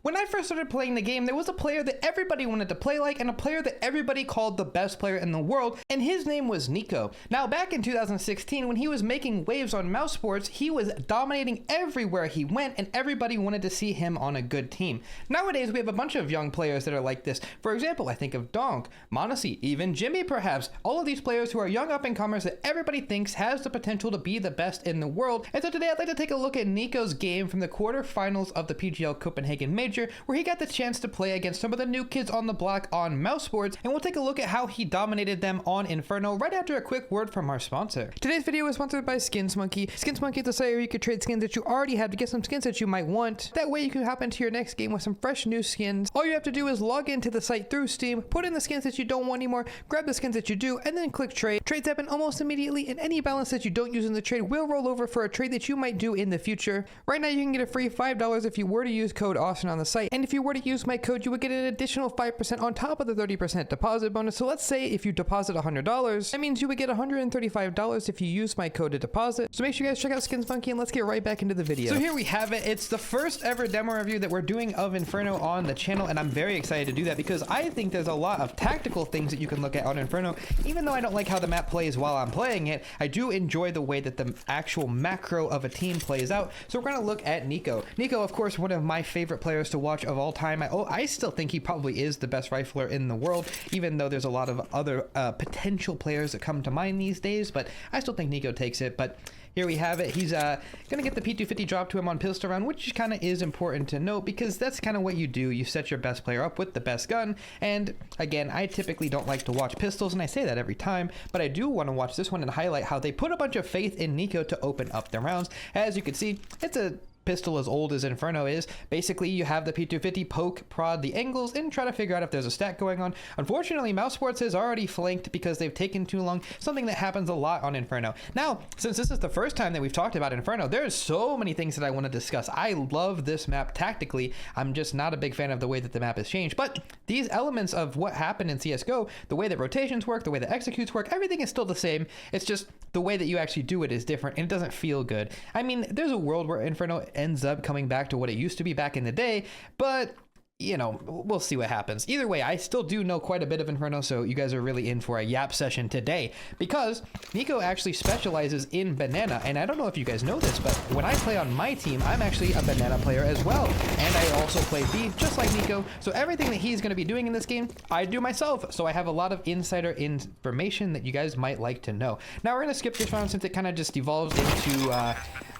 When I first started playing the game, there was a player that everybody wanted to play like and a player that everybody called the best player in the world, and his name was NiKo. Now, back in 2016, when he was making waves on mouse sports, he was dominating everywhere he went, and everybody wanted to see him on a good team. Nowadays, we have a bunch of young players that are like this. For example, I think of Donk, Monesi, even Jimmy perhaps. All of these players who are young up-and-comers that everybody thinks has the potential to be the best in the world. And so today I'd like to take a look at NiKo's game from the quarterfinals of the PGL Copenhagen Major, where he got the chance to play against some of the new kids on the block on mouse sports, and we'll take a look at how he dominated them on Inferno right after a quick word from our sponsor. Today's video is sponsored by SkinsMonkey. SkinsMonkey is a site where you could trade skins that you already have to get some skins that you might want. That way you can hop into your next game with some fresh new skins. All you have to do is log into the site through Steam, put in the skins that you don't want anymore, grab the skins that you do, and then click trade. Trades happen almost immediately, and any balance that you don't use in the trade will roll over for a trade that you might do in the future. Right now you can get a free $5 if you were to use code Austin on the site, and if you were to use my code, you would get an additional 5% on top of the 30% deposit bonus. So let's say if you deposit $100, that means you would get $135 if you use my code to deposit. So make sure you guys check out SkinsMonkey, and let's get right back into the video. So here we have it. It's the first ever demo review that we're doing of Inferno on the channel, and I'm very excited to do that because I think there's a lot of tactical things that you can look at on Inferno. Even though I don't like how the map plays while I'm playing it, I do enjoy the way that the actual macro of a team plays out. So we're going to look at NiKo. NiKo, of course, one of my favorite players to watch of all time. I still think he probably is the best rifler in the world, even though there's a lot of other potential players that come to mind these days, but I still think NiKo takes it. But here we have it. He's gonna get the P250 drop to him on pistol round, which kind of is important to note because that's kind of what you do. You set your best player up with the best gun. And again, I typically don't like to watch pistols, and I say that every time, but I do want to watch this one and highlight how they put a bunch of faith in NiKo to open up the rounds. As you can see, it's a pistol as old as Inferno is. Basically, you have the P250 poke, prod the angles, and try to figure out if there's a stack going on. Unfortunately, mouse sports has already flanked because they've taken too long, something that happens a lot on Inferno. Now, since this is the first time that we've talked about Inferno, there's so many things that I want to discuss. I love this map tactically. I'm just not a big fan of the way that the map has changed, but these elements of what happened in CSGO, the way that rotations work, the way that executes work, everything is still the same. It's just the way that you actually do it is different, and it doesn't feel good. I mean, there's a world where Inferno ends up coming back to what it used to be back in the day, but you know, we'll see what happens. Either way, I still do know quite a bit of Inferno, so you guys are really in for a yap session today because NiKo actually specializes in banana, and I don't know if you guys know this, but when I play on my team, I'm actually a banana player as well, and I also play B just like NiKo, so everything that he's going to be doing in this game, I do myself, so I have a lot of insider information that you guys might like to know. Now we're going to skip this round since it kind of just devolves into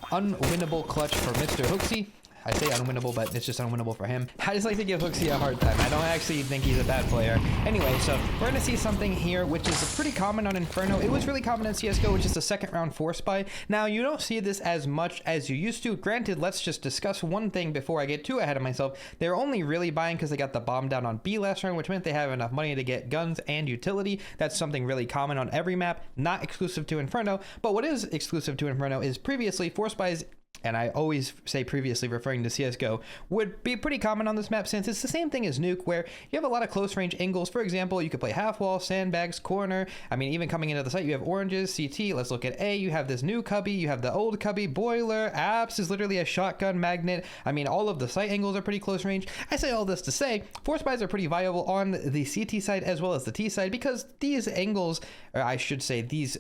unwinnable clutch for Mr. Hooksy. I say unwinnable, but it's just unwinnable for him. I just like to give Hooksy a hard time. I don't actually think he's a bad player. Anyway, so we're gonna see something here, which is pretty common on Inferno. It was really common in CSGO, which is the second round force buy. Now, you don't see this as much as you used to. Granted, let's just discuss one thing before I get too ahead of myself. They're only really buying because they got the bomb down on B last round, which meant they have enough money to get guns and utility. That's something really common on every map, not exclusive to Inferno. But what is exclusive to Inferno is previously force buys, and I always say previously referring to CSGO, would be pretty common on this map since it's the same thing as Nuke, where you have a lot of close range angles. For example, you could play half wall, sandbags, corner. I mean, even coming into the site, you have oranges, CT. Let's look at A. You have this new cubby, you have the old cubby, boiler, apps is literally a shotgun magnet. I mean, all of the site angles are pretty close range. I say all this to say, force buys are pretty viable on the CT side as well as the T side because these angles, or I should say these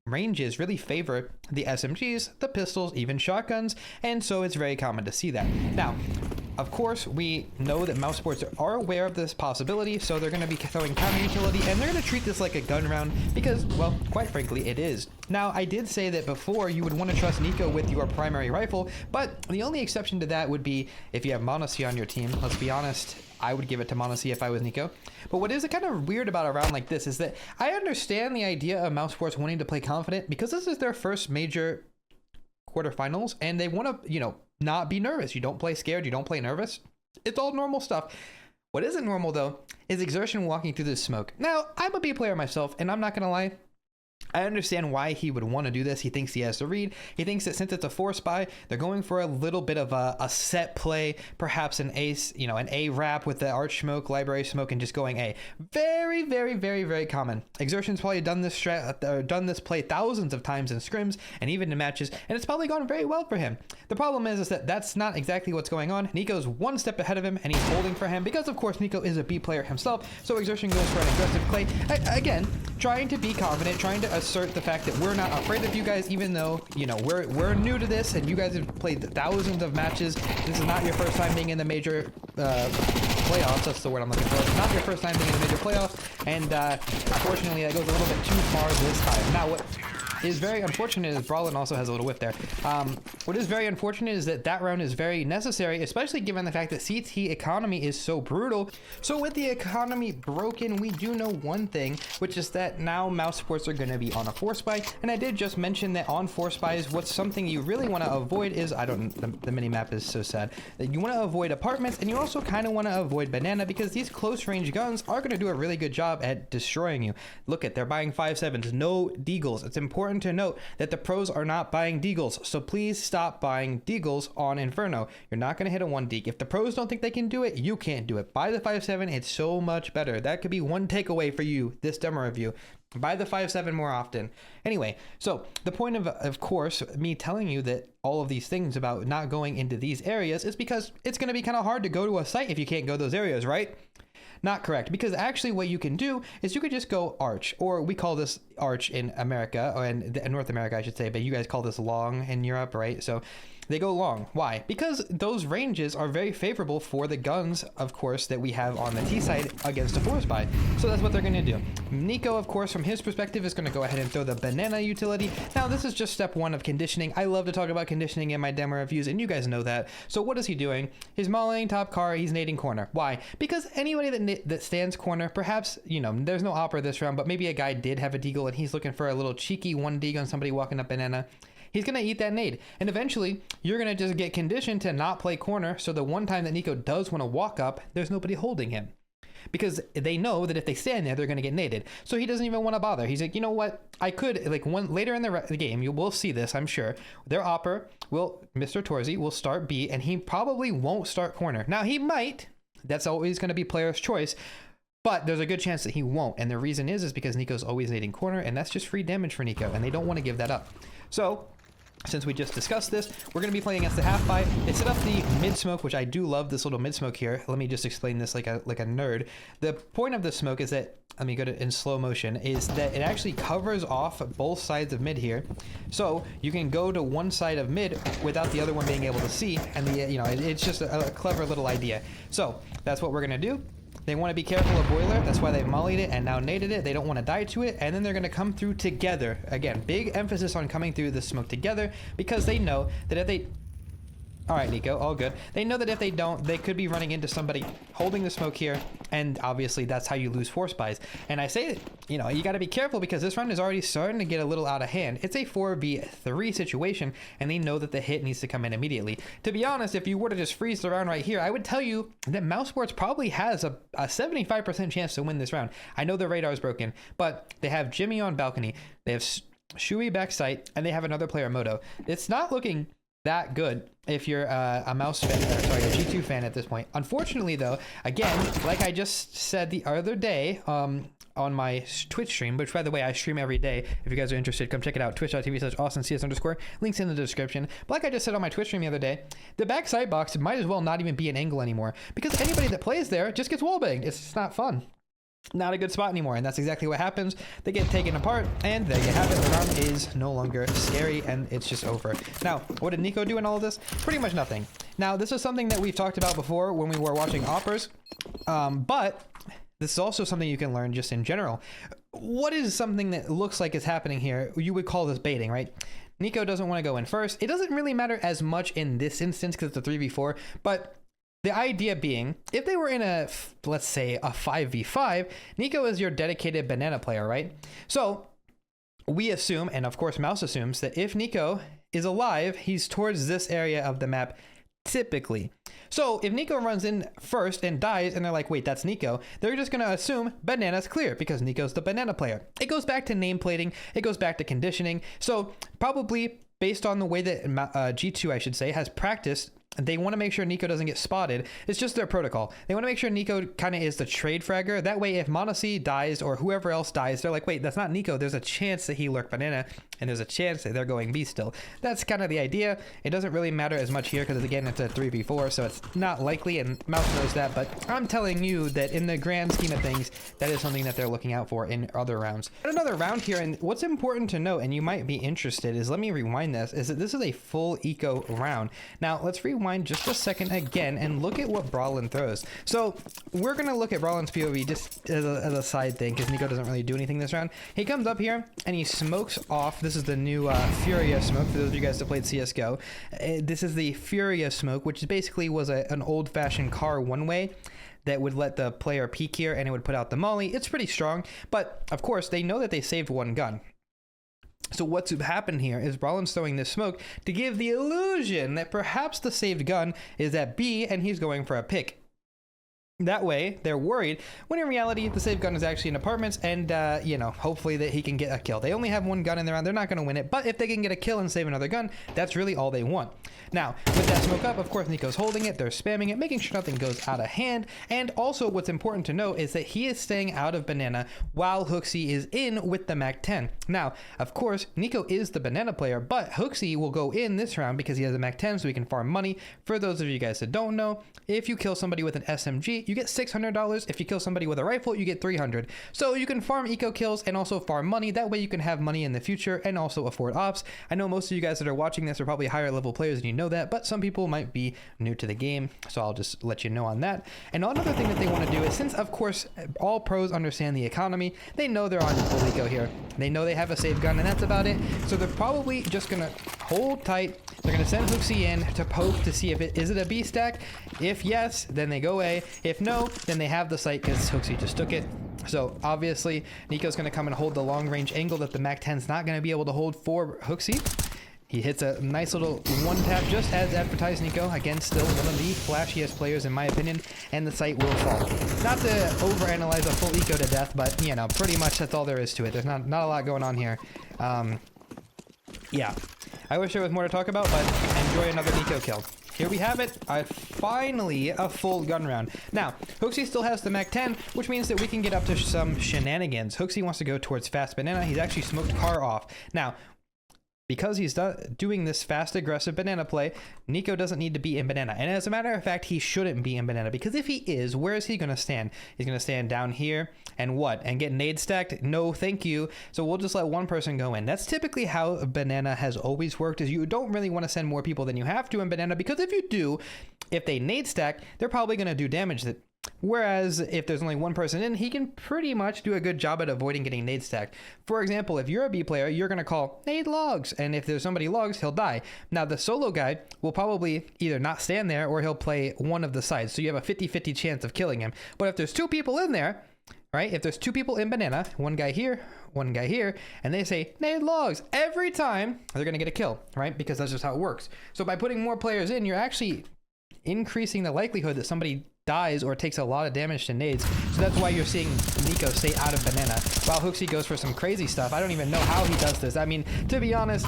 ranges really favor the SMGs, the pistols, even shotguns, and so it's very common to see that. Now, of course, we know that mouse sports are aware of this possibility, so they're going to be throwing counter utility, and they're going to treat this like a gun round because, well, quite frankly, it is. Now, I did say that before you would want to trust NiKo with your primary rifle, but the only exception to that would be if you have Monesi on your team. Let's be honest, I would give it to Monesi if I was NiKo. But what is kind of weird about a round like this is that I understand the idea of mouse sports wanting to play confident because this is their first major quarterfinals, and they want to, you know, not be nervous. You don't play scared, you don't play nervous. It's all normal stuff. What isn't normal though is exertion walking through this smoke. Now, I'm a B player myself, and I'm not gonna lie, I understand why he would want to do this. He thinks he has to read. He thinks that since it's a 4-spy, they're going for a little bit of a set play, perhaps an ace, you know, an A wrap with the arch smoke, library smoke, and just going A. Very, very, very, very common. Exertion's probably done this play thousands of times in scrims and even in matches, and it's probably gone very well for him. The problem is that that's not exactly what's going on. NiKo's one step ahead of him, and he's holding for him because, of course, NiKo is a B player himself. So Exertion goes for an aggressive play. Again, trying to be confident, trying to assert the fact that we're not afraid of you guys, even though, you know, we're new to this and you guys have played thousands of matches. This is not your first time being in the major playoffs. That's the word I'm looking for. It's not your first time being in the major playoffs, and unfortunately that goes a little bit too far this time. Now, what is very unfortunate is Brawlin also has a little whiff there. What is very unfortunate is that round is very necessary, especially given the fact that CT economy is so brutal. So with the economy broken, we do know one thing, which is that now mouse sports are going to be on a 4-spy. And I did just mention that on 4-spies, what's something you really want to avoid is, the mini map is so sad, that you want to avoid apartments, and you also kind of want to avoid banana, because these close range guns are going to do a really good job at destroying you. Look at, they're buying 5.7s, no deagles. It's important to note that the pros are not buying deagles, so please stop buying deagles on Inferno. You're not going to hit a 1 deag. If the pros don't think they can do it, you can't do it. Buy the 5.7, it's so much better. That could be one takeaway for you this demo review. Buy the 5.7 more often. Anyway, so the point of course, me telling you that all of these things about not going into these areas is because it's going to be kind of hard to go to a site if you can't go those areas, right? Not correct, because actually what you can do is you could just go arch, or we call this arch in America, or in North America I should say, but you guys call this long in Europe, right? So they go long. Why? Because those ranges are very favorable for the guns, of course, that we have on the T side against a 4-spy. So that's what they're going to do. NiKo, of course, from his perspective, is going to go ahead and throw the banana utility. Now, this is just step 1 of conditioning. I love to talk about conditioning in my demo reviews, and you guys know that. So what is he doing? He's mollying top car, he's nading corner. Why? Because anybody that stands corner, perhaps, you know, there's no opera this round, but maybe a guy did have a deagle and he's looking for a little cheeky 1 deag on somebody walking up banana. He's going to eat that nade. And eventually, you're going to just get conditioned to not play corner. So the one time that NiKo does want to walk up, there's nobody holding him. Because they know that if they stand there, they're going to get naded. So he doesn't even want to bother. He's like, you know what? I could, like, later in the game, you will see this, I'm sure. Their opper Mr. Torzi will start B, and he probably won't start corner. Now, he might. That's always going to be player's choice. But there's a good chance that he won't. And the reason is because NiKo's always nading corner, and that's just free damage for NiKo, and they don't want to give that up. So since we just discussed this, we're going to be playing against the half-buy. They set up the mid-smoke, which I do love this little mid-smoke here. Let me just explain this like a nerd. The point of the smoke is that, let me go to in slow motion, is that it actually covers off both sides of mid here. So you can go to one side of mid without the other one being able to see. And it's just a clever little idea. So that's what we're going to do. They want to be careful of boiler. That's why they've mollied it and now naded it. They don't want to die to it. And then they're going to come through together. Again, big emphasis on coming through the smoke together, because they know that if they... All right, NiKo, all good. They know that if they don't, they could be running into somebody holding the smoke here, and obviously that's how you lose 4-spies. And I say, you got to be careful, because this round is already starting to get a little out of hand. It's a 4v3 situation, and they know that the hit needs to come in immediately. To be honest, if you were to just freeze the round right here, I would tell you that Mouse Sports probably has a 75% chance to win this round. I know the radar is broken, but they have Jimmy on balcony, they have Shui backside, and they have another player, Moto. It's not looking that good if you're a mouse fan, sorry, a G2 fan at this point. Unfortunately though, again, like I just said the other day on my Twitch stream, which by the way I stream every day, if you guys are interested, come check it out, twitch.tv/AustinCS_, links in the description. But like I just said on my Twitch stream the other day, the backside box might as well not even be an angle anymore, because anybody that plays there just gets wallbanged. It's just not fun. Not a good spot anymore, and that's exactly what happens. They get taken apart, and there you have it. The round is no longer scary, and it's just over. Now, what did NiKo do in all of this? Pretty much nothing. Now, this is something that we've talked about before when we were watching oppers, but this is also something you can learn just in general. What is something that looks like is happening here? You would call this baiting, right? NiKo doesn't want to go in first. It doesn't really matter as much in this instance because it's a 3v4, but the idea being, if they were in let's say a 5v5, NiKo is your dedicated banana player, right? So we assume, and of course Mouse assumes, that if NiKo is alive, he's towards this area of the map typically. So if NiKo runs in first and dies and they're like, wait, that's NiKo, they're just going to assume banana's clear because NiKo's the banana player. It goes back to nameplating. It goes back to conditioning. So probably based on the way that G2, I should say, has practiced, they want to make sure NiKo doesn't get spotted. It's just their protocol. They want to make sure NiKo kind of is the trade fragger. That way, if m0NESY dies or whoever else dies, they're like, wait, that's not NiKo. There's a chance that he lurked banana, and there's a chance that they're going B still. That's kind of the idea. It doesn't really matter as much here because, again, it's a 3v4, so it's not likely, and Mouse knows that. But I'm telling you that in the grand scheme of things, that is something that they're looking out for in other rounds. Another round here, and what's important to note, and you might be interested, is let me rewind this, is that this is a full eco round. Now, let's rewind just a second again and look at what Brawlin throws. So we're going to look at Brawlin's POV just as a side thing because NiKo doesn't really do anything this round. He comes up here and he smokes off. This is the new Furia smoke for those of you guys that played CSGO. This is the Furia smoke, which basically was an old-fashioned car one-way that would let the player peek here and it would put out the molly. It's pretty strong, but of course they know that they saved one gun. So what's happened here is Brawlin's throwing this smoke to give the illusion that perhaps the saved gun is at B and he's going for a pick. That way, they're worried, when in reality, the saved gun is actually in apartments, and, you know, hopefully that he can get a kill. They only have one gun in the round. They're not going to win it, but if they can get a kill and save another gun, that's really all they want. Now, with that smoke up, of course, NiKo's holding it. They're spamming it, making sure nothing goes out of hand, and also what's important to note is that he is staying out of banana while HooXi is in with the MAC-10. Now, of course, NiKo is the banana player, but HooXi will go in this round because he has a MAC-10, so he can farm money. For those of you guys that don't know, if you kill somebody with an SMG, you get $600. If you kill somebody with a rifle, you get $300. So you can farm eco kills and also farm money. That way you can have money in the future and also afford ops. I know most of you guys that are watching this are probably higher level players and you know that, but some people might be new to the game. So I'll just let you know on that. And another thing that they want to do is, since of course all pros understand the economy, they know they're on full eco here. They know they have a save gun and that's about it. So they're probably just going to hold tight. They're going to send HooXi in to poke to see if is it a B stack. If yes, then they go A. If no, then they have the site because HooXi just took it. So obviously, NiKo's going to come and hold the long range angle that the MAC-10's not going to be able to hold for HooXi. He hits a nice little one tap just as advertised. NiKo, again, still one of the flashiest players in my opinion, and the site will fall. Not to overanalyze a full eco to death, but you know, pretty much that's all there is to it. There's not a lot going on here. Yeah, I wish there was more to talk about, but enjoy another NiKo kill. Here we have it, finally a full gun round. Now, HooXi still has the MAC-10, which means that we can get up to some shenanigans. HooXi wants to go towards fast banana. He's actually smoked car off. Now, because he's doing this fast, aggressive banana play, NiKo doesn't need to be in banana. And as a matter of fact, he shouldn't be in banana, because if he is, where is he going to stand? He's going to stand down here and what? And get nade stacked? No, thank you. So we'll just let one person go in. That's typically how banana has always worked, is you don't really want to send more people than you have to in banana, because if you do, if they nade stack, they're probably going to do damage that. Whereas if there's only one person in, he can pretty much do a good job at avoiding getting nade stacked. For example, if you're a B player, you're going to call nade logs, and if there's somebody logs, he'll die. Now the solo guy will probably either not stand there or he'll play one of the sides, so you have a 50-50 chance of killing him. But if there's two people in there, right, if there's two people in banana, one guy here, and they say nade logs, every time they're going to get a kill, right? Because that's just how it works. So by putting more players in, you're actually increasing the likelihood that somebody dies or takes a lot of damage to nades. So that's why you're seeing NiKo stay out of banana while HooXi goes for some crazy stuff. I don't even know how he does this. I mean, to be honest,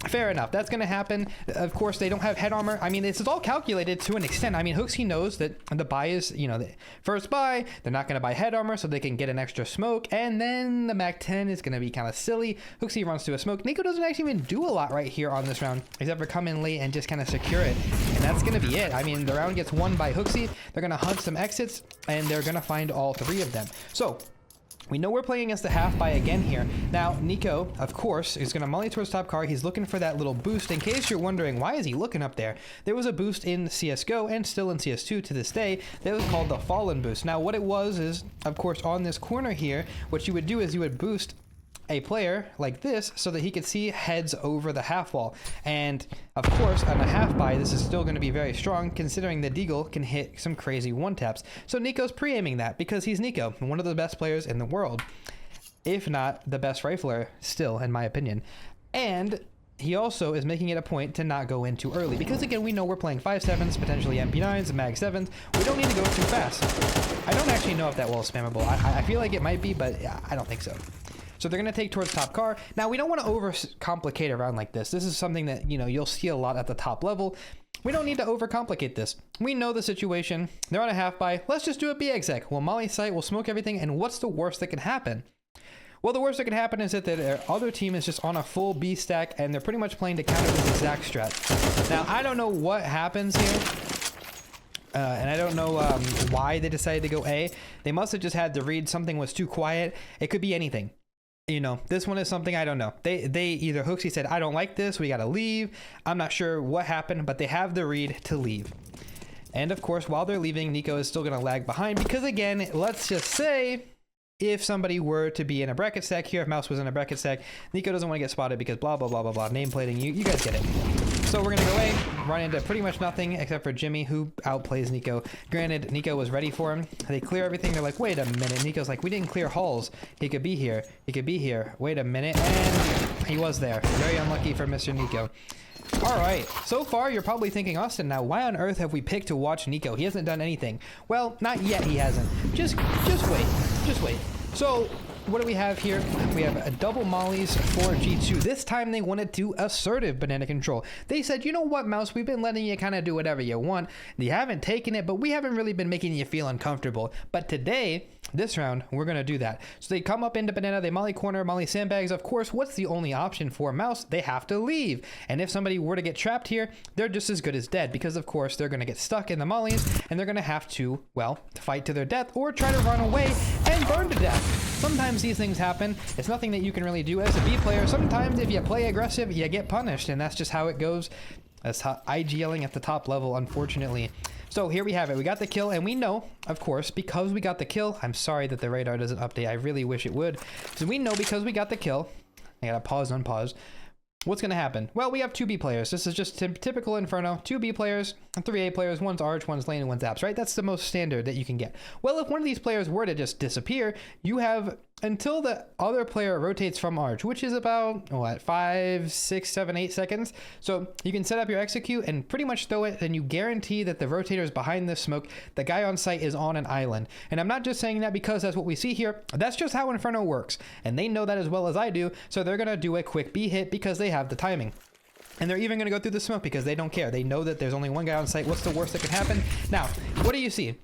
fair enough, that's going to happen. Of course, they don't have head armor. I mean, this is all calculated to an extent. I mean, HooXi knows that the buy is, you know, the first buy, they're not going to buy head armor so they can get an extra smoke, and then the MAC-10 is going to be kind of silly. HooXi runs to a smoke. NiKo doesn't actually even do a lot right here on this round, except for come in late and just kind of secure it, and that's going to be it. I mean, the round gets won by HooXi. They're going to hunt some exits, and they're going to find all three of them. So we know we're playing against the half buy again here. Now, NiKo, of course, is going to molly towards top car. He's looking for that little boost. In case you're wondering, why is he looking up there? There was a boost in CSGO and still in CS2 to this day that was called the Fallen boost. Now, what it was is, of course, on this corner here, what you would do is you would boost a player like this so that he could see heads over the half wall. And of course, on a half buy, this is still going to be very strong considering the Deagle can hit some crazy one taps. So NiKo's pre-aiming that because he's NiKo, one of the best players in the world, if not the best rifler still, in my opinion. And he also is making it a point to not go in too early. Because again, we know we're playing 5.7s, potentially MP9s, Mag 7s. We don't need to go too fast. I don't actually know if that wall is spammable. I feel like it might be, but I don't think so. So they're going to take towards top car. Now, we don't want to overcomplicate a round like this. This is something that, you know, you'll see a lot at the top level. We don't need to overcomplicate this. We know the situation. They're on a half buy. Let's just do a B exec. We'll molly site, we'll smoke everything, and what's the worst that can happen? Well, the worst that can happen is that their other team is just on a full B stack, and they're pretty much playing to counter this exact strat. Now, I don't know what happens here. And I don't know why they decided to go A. They must have just had to read something was too quiet. It could be anything. You know, this one is something I don't know. They either Hooksy said, I don't like this, we gotta leave. I'm not sure what happened, but they have the read to leave. And of course, while they're leaving, NiKo is still gonna lag behind because again, let's just say if somebody were to be in a bracket stack here, if Mouse was in a bracket stack, NiKo doesn't want to get spotted because blah, blah, blah, blah, blah, nameplating, you guys get it. So we're gonna go away, run into pretty much nothing except for Jimmy, who outplays NiKo. Granted, NiKo was ready for him. They clear everything. They're like, wait a minute. NiKo's like, we didn't clear halls. He could be here. He could be here. Wait a minute. And he was there. Very unlucky for Mr. NiKo. All right. So far, you're probably thinking, Austin, now why on earth have we picked to watch NiKo? He hasn't done anything. Well, not yet. He hasn't. Just wait. Just wait. So what do we have here? We have a double mollies for G2. This time they wanted to assertive banana control. They said, you know what, Mouse, we've been letting you kind of do whatever you want. You haven't taken it, but we haven't really been making you feel uncomfortable. But today, this round, we're going to do that. So they come up into banana, they molly corner, molly sandbags. Of course, what's the only option for Mouse? They have to leave. And if somebody were to get trapped here, they're just as good as dead because, of course, they're going to get stuck in the mollies and they're going to have to, well, fight to their death or try to run away and burn to death. Sometimes these things happen. It's nothing that you can really do as a B player. Sometimes if you play aggressive, you get punished, and that's just how it goes. That's how IGLing at the top level, unfortunately. So here we have it. We got the kill, and we know, of course, because we got the kill. I'm sorry that the radar doesn't update. I really wish it would. So we know because we got the kill. I gotta pause, unpause. What's going to happen? Well, we have 2 B players. This is just typical Inferno. 2 B players and 3 A players. One's Arch, one's Lane, and one's Apps, right? That's the most standard that you can get. Well, if one of these players were to just disappear, you have until the other player rotates from Arch, which is about, what, 5, 6, 7, 8 seconds. So you can set up your execute and pretty much throw it, and you guarantee that the rotator is behind this smoke. The guy on site is on an island. And I'm not just saying that because that's what we see here. That's just how Inferno works. And they know that as well as I do. So they're going to do a quick B hit because they have the timing. And they're even going to go through the smoke because they don't care. They know that there's only one guy on site. What's the worst that can happen? Now, what do you see?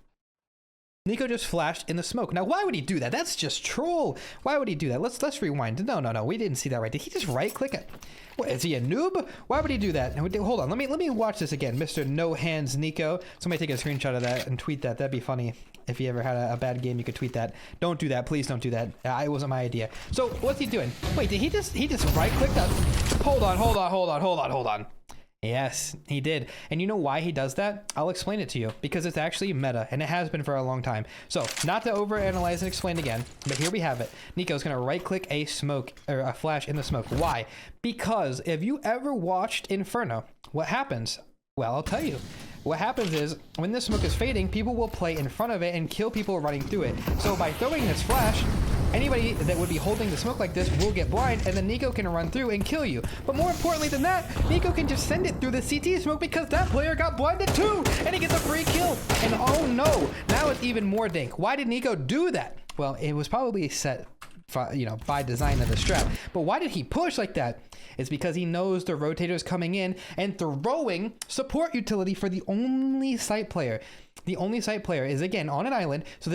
NiKo just flashed in the smoke. Now, why would he do that? That's just troll. Why would he do that? Let's rewind. No. We didn't see that right. Did he just right click it? What, is he a noob? Why would he do that? Hold on. Let me watch this again. Mr. No Hands NiKo. Somebody take a screenshot of that and tweet that. That'd be funny. If you ever had a bad game, you could tweet that. Don't do that. Please don't do that. It wasn't my idea. So what's he doing? Wait, did he just right click that? Hold on. Yes, he did. And you know why he does that? I'll explain it to you. Because it's actually meta, and it has been for a long time. So, not to overanalyze and explain again, but here we have it. NiKo's going to right-click a smoke, or a flash in the smoke. Why? Because if you ever watched Inferno, what happens? Well, I'll tell you. What happens is, when this smoke is fading, people will play in front of it and kill people running through it. So by throwing this flash, anybody that would be holding the smoke like this will get blind, and then NiKo can run through and kill you. But more importantly than that, NiKo can just send it through the CT smoke because that player got blinded too, and he gets a free kill. And oh no, now it's even more dank. Why did NiKo do that? Well, it was probably set, you know, by design of the strat. But why did he push like that? It's because he knows the rotator's coming in and throwing support utility for the only site player. The only site player is, again, on an island. So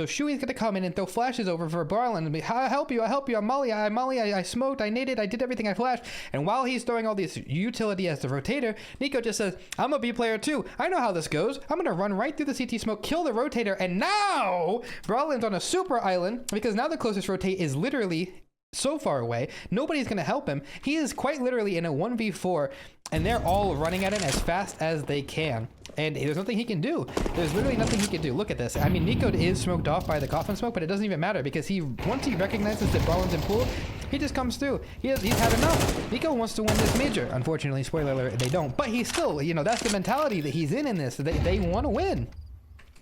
Shui's going to come in and throw flashes over for Barlin and be, I help you, I'm Molly, I smoked, I naded, I did everything, I flashed. And while he's throwing all this utility as the rotator, NiKo just says, I'm a B player too. I know how this goes. I'm going to run right through the CT smoke, kill the rotator, and now Barlin's on a super island because now the closest rotate is literally so far away. Nobody's going to help him. He is quite literally in a 1v4, and they're all running at him as fast as they can. And there's nothing he can do. There's literally nothing he can do. Look at this. I mean, NiKo is smoked off by the coffin smoke, but it doesn't even matter because once he recognizes that Barlin's in pool, he just comes through. He's had enough. NiKo wants to win this major. Unfortunately, spoiler alert, they don't. But he's still, you know, that's the mentality that he's in this. They want to win.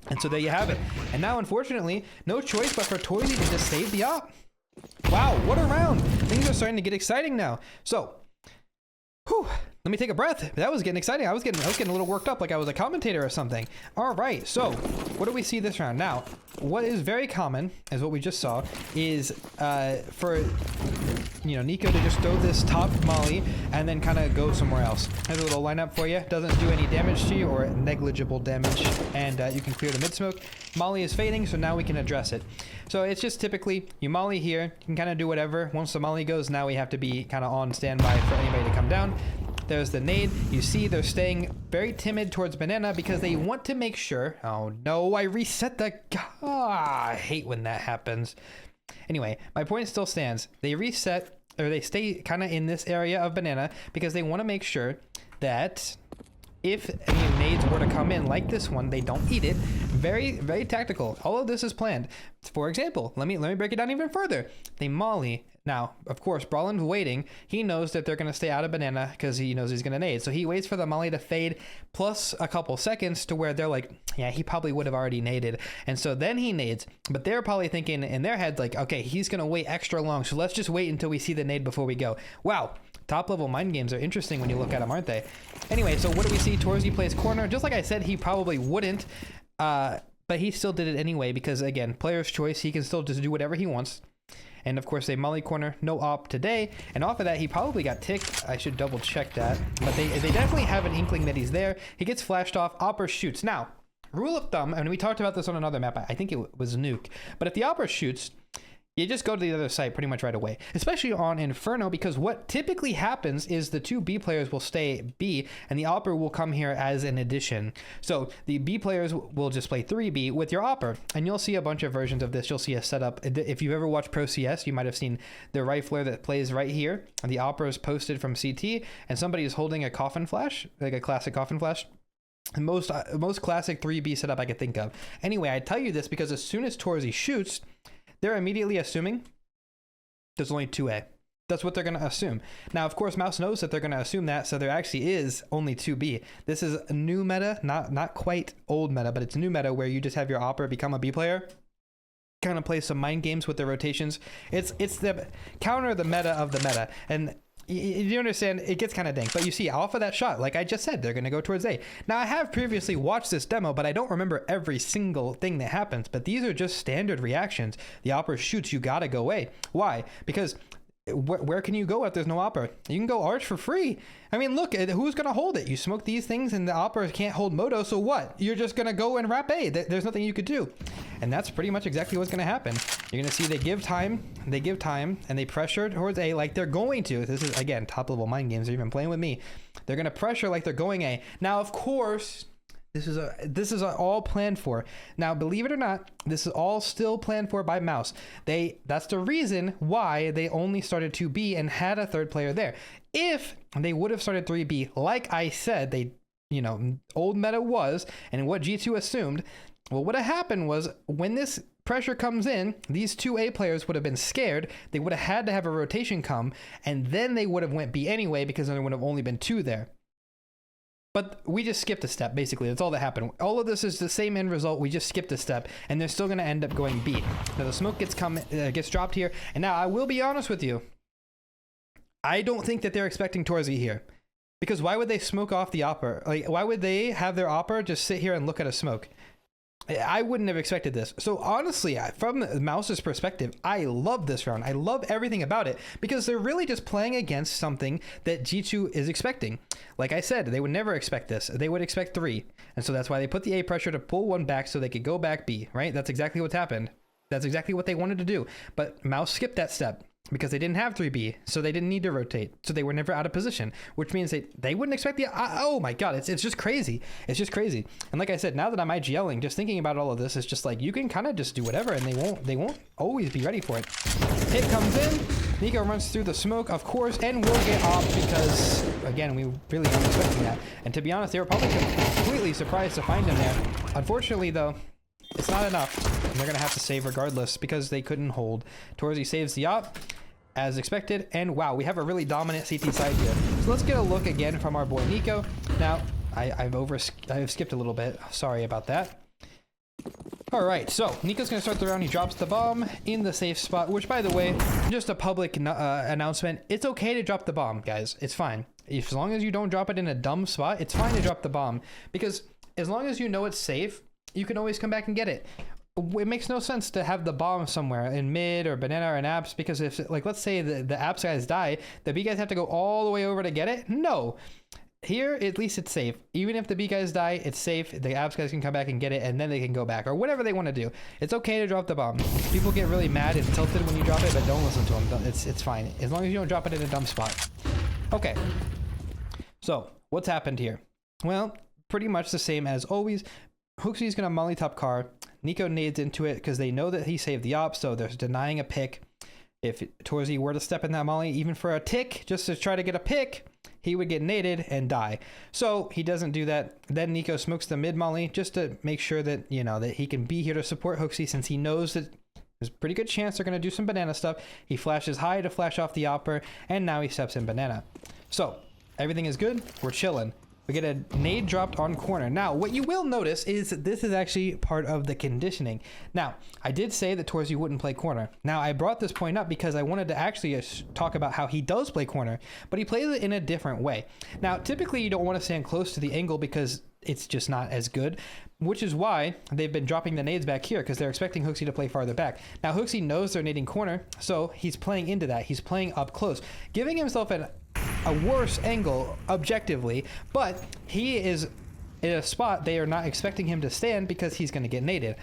And so there you have it. And now, unfortunately, no choice but for Toysy to just save the op. Wow, what a round. Things are starting to get exciting now. So, Whew. Let me take a breath. That was getting exciting. I was getting a little worked up like I was a commentator or something. All right, so what do we see this round? Now, what is very common, as what we just saw, is for NiKo to just throw this top molly and then kind of go somewhere else. There's a little lineup for you. Doesn't do any damage to you or negligible damage, and you can clear the mid smoke. Molly is fading, so now we can address it. So it's just typically you molly here, you can kind of do whatever. Once the molly goes, now we have to be kind of on standby for anybody to come down. There's the nade. You see they're staying very timid towards banana because they want to make sure. Oh no, I reset the... I hate when that happens. Anyway, my point still stands. They reset, or they stay kind of in this area of banana because they want to make sure that if any nades were to come in like this one, they don't eat it. Very, very tactical. All of this is planned. For example, let me break it down even further. They molly. Now, of course, Brawlin's waiting. He knows that they're going to stay out of banana because he knows he's going to nade. So he waits for the molly to fade plus a couple seconds to where they're like, yeah, he probably would have already naded. And so then he nades, but they're probably thinking in their heads like, okay, he's going to wait extra long. So let's just wait until we see the nade before we go. Wow. Top level mind games are interesting when you look at them, aren't they? Anyway, so what do we see? Torzy plays corner. Just like I said, he probably wouldn't, but he still did it anyway because, again, player's choice. He can still just do whatever he wants. And of course, they molly corner, no op today. And off of that, he probably got ticked. I should double check that. But they definitely have an inkling that he's there. He gets flashed off. Opper shoots. Now, rule of thumb, and we talked about this on another map. I think it was Nuke. But if the Opper shoots, you just go to the other site pretty much right away, especially on Inferno, because what typically happens is the two B players will stay B and the Opper will come here as an addition. So the B players will just play 3B with your Opper, and you'll see a bunch of versions of this. You'll see a setup. If you've ever watched Pro CS, you might have seen the rifler that plays right here. The Opper is posted from CT and somebody is holding a coffin flash, like a classic coffin flash. The most classic 3B setup I could think of. Anyway, I tell you this because as soon as Torzy shoots, they're immediately assuming there's only 2A. That's what they're going to assume. Now, of course, Mouse knows that they're going to assume that, so there actually is only 2B. This is a new meta, not quite old meta, but it's new meta where you just have your Opera become a B player, kind of play some mind games with the rotations. It's the counter the meta of the meta, and you understand, it gets kind of dank, but you see off of that shot, like I just said, they're going to go towards A. Now, I have previously watched this demo, but I don't remember every single thing that happens, but these are just standard reactions. The Opera shoots, you got to go A. Why? Because where can you go if there's no Opera? You can go Arch for free. I mean, look, who's going to hold it? You smoke these things and the Opera can't hold Moto, so what? You're just going to go and wrap A. There's nothing you could do. And that's pretty much exactly what's going to happen. You're going to see they give time, and they pressure towards A like they're going to. This is, again, top level mind games. They're even playing with me. They're going to pressure like they're going A. Now, of course, this is all planned for. Now, believe it or not, this is all still planned for by Mouse. That's the reason why they only started 2B and had a third player there. If they would have started 3B, like I said, old meta was, and what G2 assumed, well, what had happened was when this pressure comes in, these 2A players would have been scared. They would have had to have a rotation come, and then they would have went B anyway because there would have only been 2 there. But we just skipped a step, basically. That's all that happened. All of this is the same end result. We just skipped a step, and they're still going to end up going B. Now, the smoke gets dropped here. And now, I will be honest with you. I don't think that they're expecting Torzy here. Because why would they smoke off the Opera? Like, why would they have their Opera just sit here and look at a smoke? I wouldn't have expected this. So honestly, from Mouse's perspective, I love this round. I love everything about it because they're really just playing against something that G2 is expecting. Like I said, they would never expect this. They would expect 3. And so that's why they put the A pressure to pull 1 back so they could go back B, right? That's exactly what's happened. That's exactly what they wanted to do. But Mouse skipped that step because they didn't have 3B, so they didn't need to rotate. So they were never out of position, which means they wouldn't expect the... oh my God, it's just crazy. It's just crazy. And like I said, now that I'm IGLing, just thinking about all of this, it's just like, you can kind of just do whatever and they won't always be ready for it. Hit comes in, NiKo runs through the smoke, of course, and will get off because, again, we really weren't expecting that. And to be honest, they were probably completely surprised to find him there. Unfortunately, though, it's not enough. And they're going to have to save regardless because they couldn't hold. Torzy saves the op as expected. And wow, we have a really dominant CT side here. So let's get a look again from our boy NiKo. Now, I've skipped a little bit. Sorry about that. All right, so NiKo's going to start the round. He drops the bomb in the safe spot, which, by the way, just a public announcement. It's okay to drop the bomb, guys. It's fine. as long as you don't drop it in a dumb spot, it's fine to drop the bomb, because as long as you know it's safe, you can always come back and get it. It makes no sense to have the bomb somewhere in mid or banana or an apps, because if, like, let's say the apps guys die, the B guys have to go all the way over to get it. No, here at least it's safe. Even if the B guys die, it's safe. The apps guys can come back and get it, and then they can go back or whatever they want to do. It's okay to drop the bomb. People get really mad and tilted when you drop it, but don't listen to them. It's fine as long as you don't drop it in a dumb spot. Okay, so what's happened here? Well, pretty much the same as always. HooXi's gonna molly top car. NiKo nades into it because they know that he saved the op, so they're denying a pick. If Torzy were to step in that molly, even for a tick, just to try to get a pick, he would get naded and die. So he doesn't do that. Then NiKo smokes the mid molly just to make sure that, you know, that he can be here to support HooXi, since he knows that there's a pretty good chance they're gonna do some banana stuff. He flashes high to flash off the opper, and now he steps in banana. So everything is good. We're chilling. We get a nade dropped on corner. Now, what you will notice is that this is actually part of the conditioning. Now, I did say that Torzy wouldn't play corner. Now, I brought this point up because I wanted to actually talk about how he does play corner, but he plays it in a different way. Now, typically you don't want to stand close to the angle because it's just not as good, which is why they've been dropping the nades back here, because they're expecting HooXi to play farther back. Now, HooXi knows they're nading corner, so he's playing into that. He's playing up close, giving himself a worse angle objectively, but he is in a spot they are not expecting him to stand because he's going to get naded,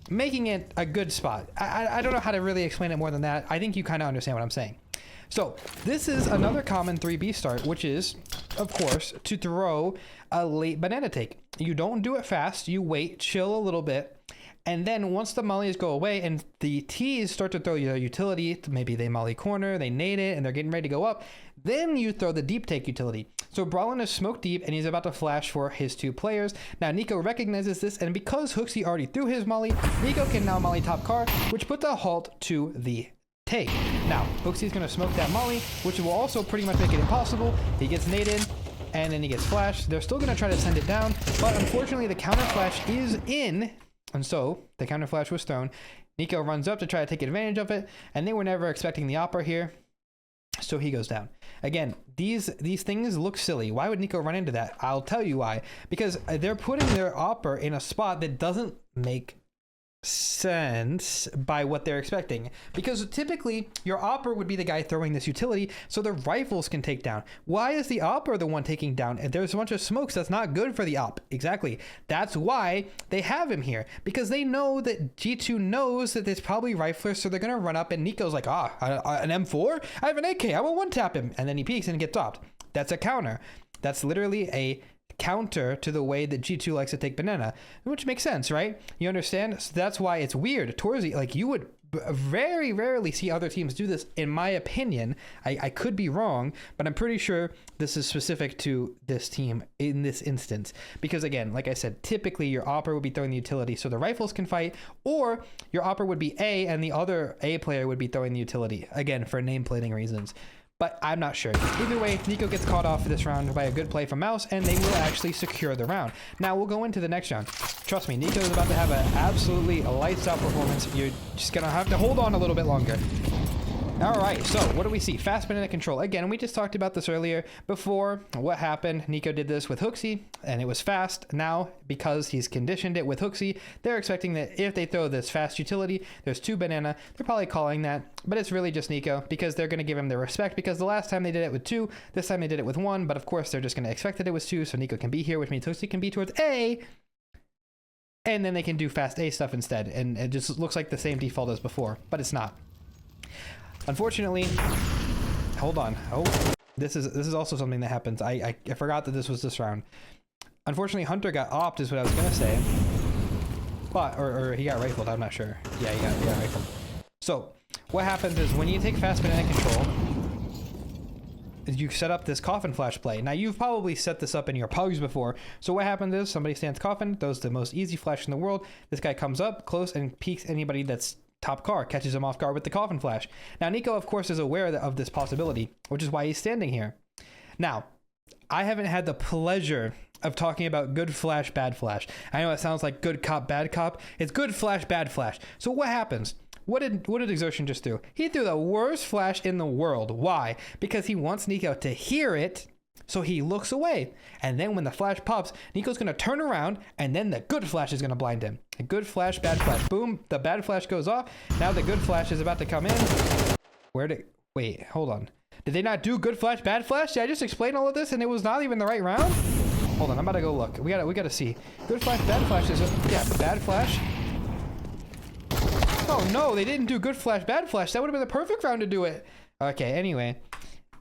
making it a good spot. I don't know how to really explain it more than that. I think you kind of understand what I'm saying. So this is another common 3B start, which is, of course, to throw a late banana take. You don't do it fast. You wait, chill a little bit. And then once the mollies go away and the T's start to throw your utility, maybe they molly corner, they nade it, and they're getting ready to go up, then you throw the deep take utility. So Brawlin is smoked deep, and he's about to flash for his two players. Now NiKo recognizes this, and because HooXi already threw his molly, NiKo can now molly top car, which puts a halt to the take. Now, HooXi's going to smoke that molly, which will also pretty much make it impossible. He gets naded, and then he gets flashed. They're still going to try to send it down, but unfortunately the counter flash is in, and so the counter flash was thrown. NiKo runs up to try to take advantage of it, and they were never expecting the opera here, so he goes down. Again, these things look silly. Why would NiKo run into that? I'll tell you why. Because they're putting their opera in a spot that doesn't make sense by what they're expecting, because typically your opper would be the guy throwing this utility so the rifles can take down. Why is the opper the one taking down? If there's a bunch of smokes, that's not good for the op. Exactly. That's why they have him here, because they know that G2 knows that there's probably riflers, so they're gonna run up, and NiKo's like, an M4? I have an AK, I will one tap him, and then he peeks and gets dropped. That's a counter. That's literally a counter to the way that G2 likes to take banana, which makes sense, right? You understand? So that's why it's weird. Torzy, like, you would very rarely see other teams do this, in my opinion. I could be wrong, but I'm pretty sure this is specific to this team in this instance, because again, like I said, typically your opper would be throwing the utility so the rifles can fight, or your opper would be A and the other A player would be throwing the utility, again, for nameplating reasons. But I'm not sure. Either way, NiKo gets caught off this round by a good play from Mouse, and they will actually secure the round. Now, we'll go into the next round. Trust me, NiKo is about to have an absolutely lights out performance. You're just going to have to hold on a little bit longer. All right, so what do we see? Fast banana control. Again, we just talked about this earlier. Before, what happened? NiKo did this with HooXi, and it was fast. Now, because he's conditioned it with HooXi, they're expecting that if they throw this fast utility, there's two banana. They're probably calling that, but it's really just NiKo, because they're going to give him the respect, because the last time they did it with two, this time they did it with one, but of course they're just going to expect that it was two, so NiKo can be here, which means HooXi can be towards A, and then they can do fast A stuff instead, and it just looks like the same default as before, but it's not. Unfortunately, hold on. Oh, this is also something that happens. I forgot that this was this round. Unfortunately, Hunter got opt is what I was gonna say, but or he got rifled. I'm not sure. Yeah, he got rifled. So what happens is when you take fast banana control, you set up this coffin flash play. Now you've probably set this up in your pugs before. So what happens is somebody stands coffin, throws the most easy flash in the world. This guy comes up close and peeks anybody that's top car, catches him off guard with the coffin flash. Now NiKo, of course, is aware of this possibility, which is why he's standing here. Now, I haven't had the pleasure of talking about good flash, bad flash. I know it sounds like good cop, bad cop. It's good flash, bad flash. So what happens? What did Exertion just do? He threw the worst flash in the world. Why? Because he wants NiKo to hear it, So he looks away. And then when the flash pops, NiKo's going to turn around, and then the good flash is going to blind him. A good flash, bad flash. Boom, the bad flash goes off. Now the good flash is about to come in. Wait, hold on. Did they not do good flash, bad flash? Did I just explain all of this and it was not even the right round? Hold on, I'm about to go look. We gotta see. Good flash, bad flash is, yeah, bad flash. Oh no, they didn't do good flash, bad flash. That would have been the perfect round to do it. Okay, anyway.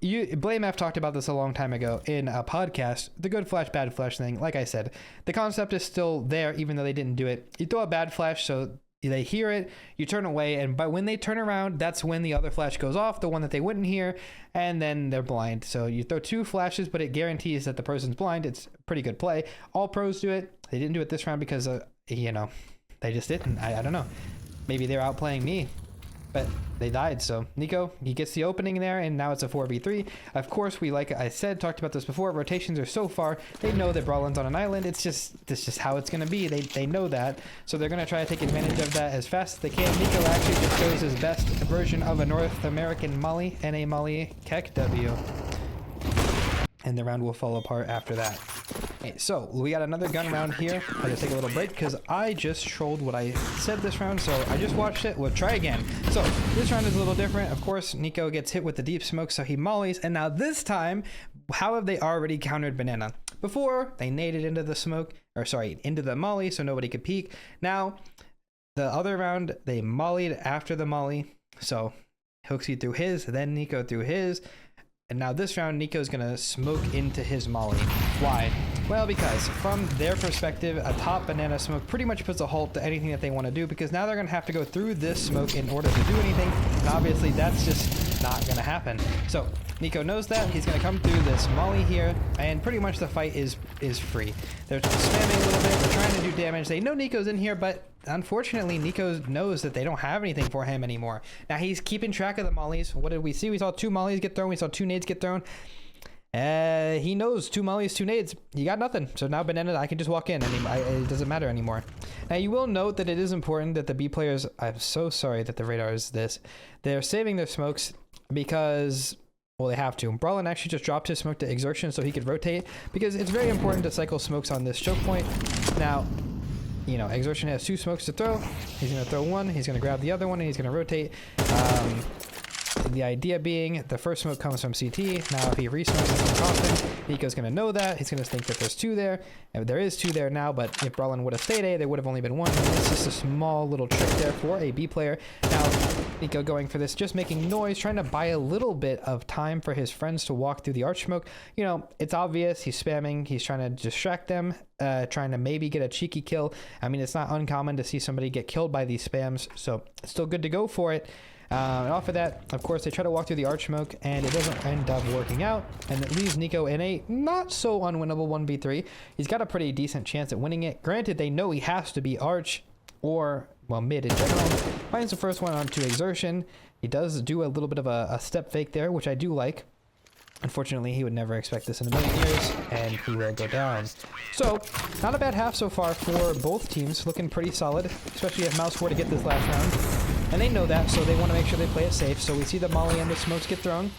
Blame F talked about this a long time ago in a podcast. The good flash, bad flash thing, like I said, the concept is still there even though they didn't do it. You throw a bad flash so they hear it, you turn away, and when they turn around, that's when the other flash goes off, the one that they wouldn't hear, and then they're blind. So you throw 2 flashes, but it guarantees that the person's blind. It's pretty good play. All pros do it. They didn't do it this round because, you know, they just didn't. I don't know. Maybe they're outplaying me, but they died. So NiKo, he gets the opening there, and now it's a 4v3. Of course, we, like I said, talked about this before, rotations are so far. They know that Brawlin's on an island. It's just how it's going to be. They know that. So they're going to try to take advantage of that as fast as they can. NiKo actually just shows his best version of a North American Molly, NA Molly Keck W. And the round will fall apart after that. Okay, so we got another gun round here. I had to take a little break because I just trolled what I said this round, so I just watched it. We'll try again. So this round is a little different. Of course, NiKo gets hit with the deep smoke, so he mollies. And now this time, how have they already countered Banana? Before, they naded into the smoke, or sorry, into the molly, so nobody could peek. Now, the other round, they mollied after the molly. So Hooksy threw his, then NiKo threw his. And now this round, NiKo's gonna smoke into his molly. Why? Well, because from their perspective, a top banana smoke pretty much puts a halt to anything that they want to do, because now they're gonna have to go through this smoke in order to do anything. And obviously that's just not gonna happen. So NiKo knows that. He's gonna come through this molly here, and pretty much the fight is free. They're spamming a little bit, they're trying to do damage. They know NiKo's in here, but unfortunately, NiKo knows that they don't have anything for him anymore. Now he's keeping track of the mollies. What did we see? We saw 2 mollies get thrown. We saw 2 nades get thrown. He knows 2 mollies, 2 nades. He got nothing. So now Banana, I can just walk in, and it doesn't matter anymore. Now you will note that it is important that the B players, I'm so sorry that the radar is this, they're saving their smokes because, well, they have to. Brawlin actually just dropped his smoke to Exertion so he could rotate, because it's very important to cycle smokes on this choke point. Now, you know, Exertion has 2 smokes to throw. He's going to throw 1, he's going to grab the other one, and he's going to rotate. The idea being, the first smoke comes from CT. Now if he re-smokes it from Coffin, NiKo's going to know that. He's going to think that there's 2 there. And there is 2 there now, but if Brawlin would have stayed A, there would have only been 1. And it's just a small little trick there for a B player. Now, NiKo going for this, just making noise, trying to buy a little bit of time for his friends to walk through the arch smoke. You know, it's obvious. He's spamming. He's trying to distract them, trying to maybe get a cheeky kill. I mean, it's not uncommon to see somebody get killed by these spams, so it's still good to go for it. And off of that, of course, they try to walk through the arch smoke, and it doesn't end up working out, and it leaves NiKo in a not so unwinnable 1v3. He's got a pretty decent chance at winning it. Granted, they know he has to be arch or, well, mid in general. Finds the first one onto Exertion. He does do a little bit of a step fake there, which I do like. Unfortunately, he would never expect this in a million years, and he will go down. So, not a bad half so far for both teams. Looking pretty solid, especially if Mouse were to get this last round. And they know that, so they want to make sure they play it safe. So we see the molly and the smokes get thrown.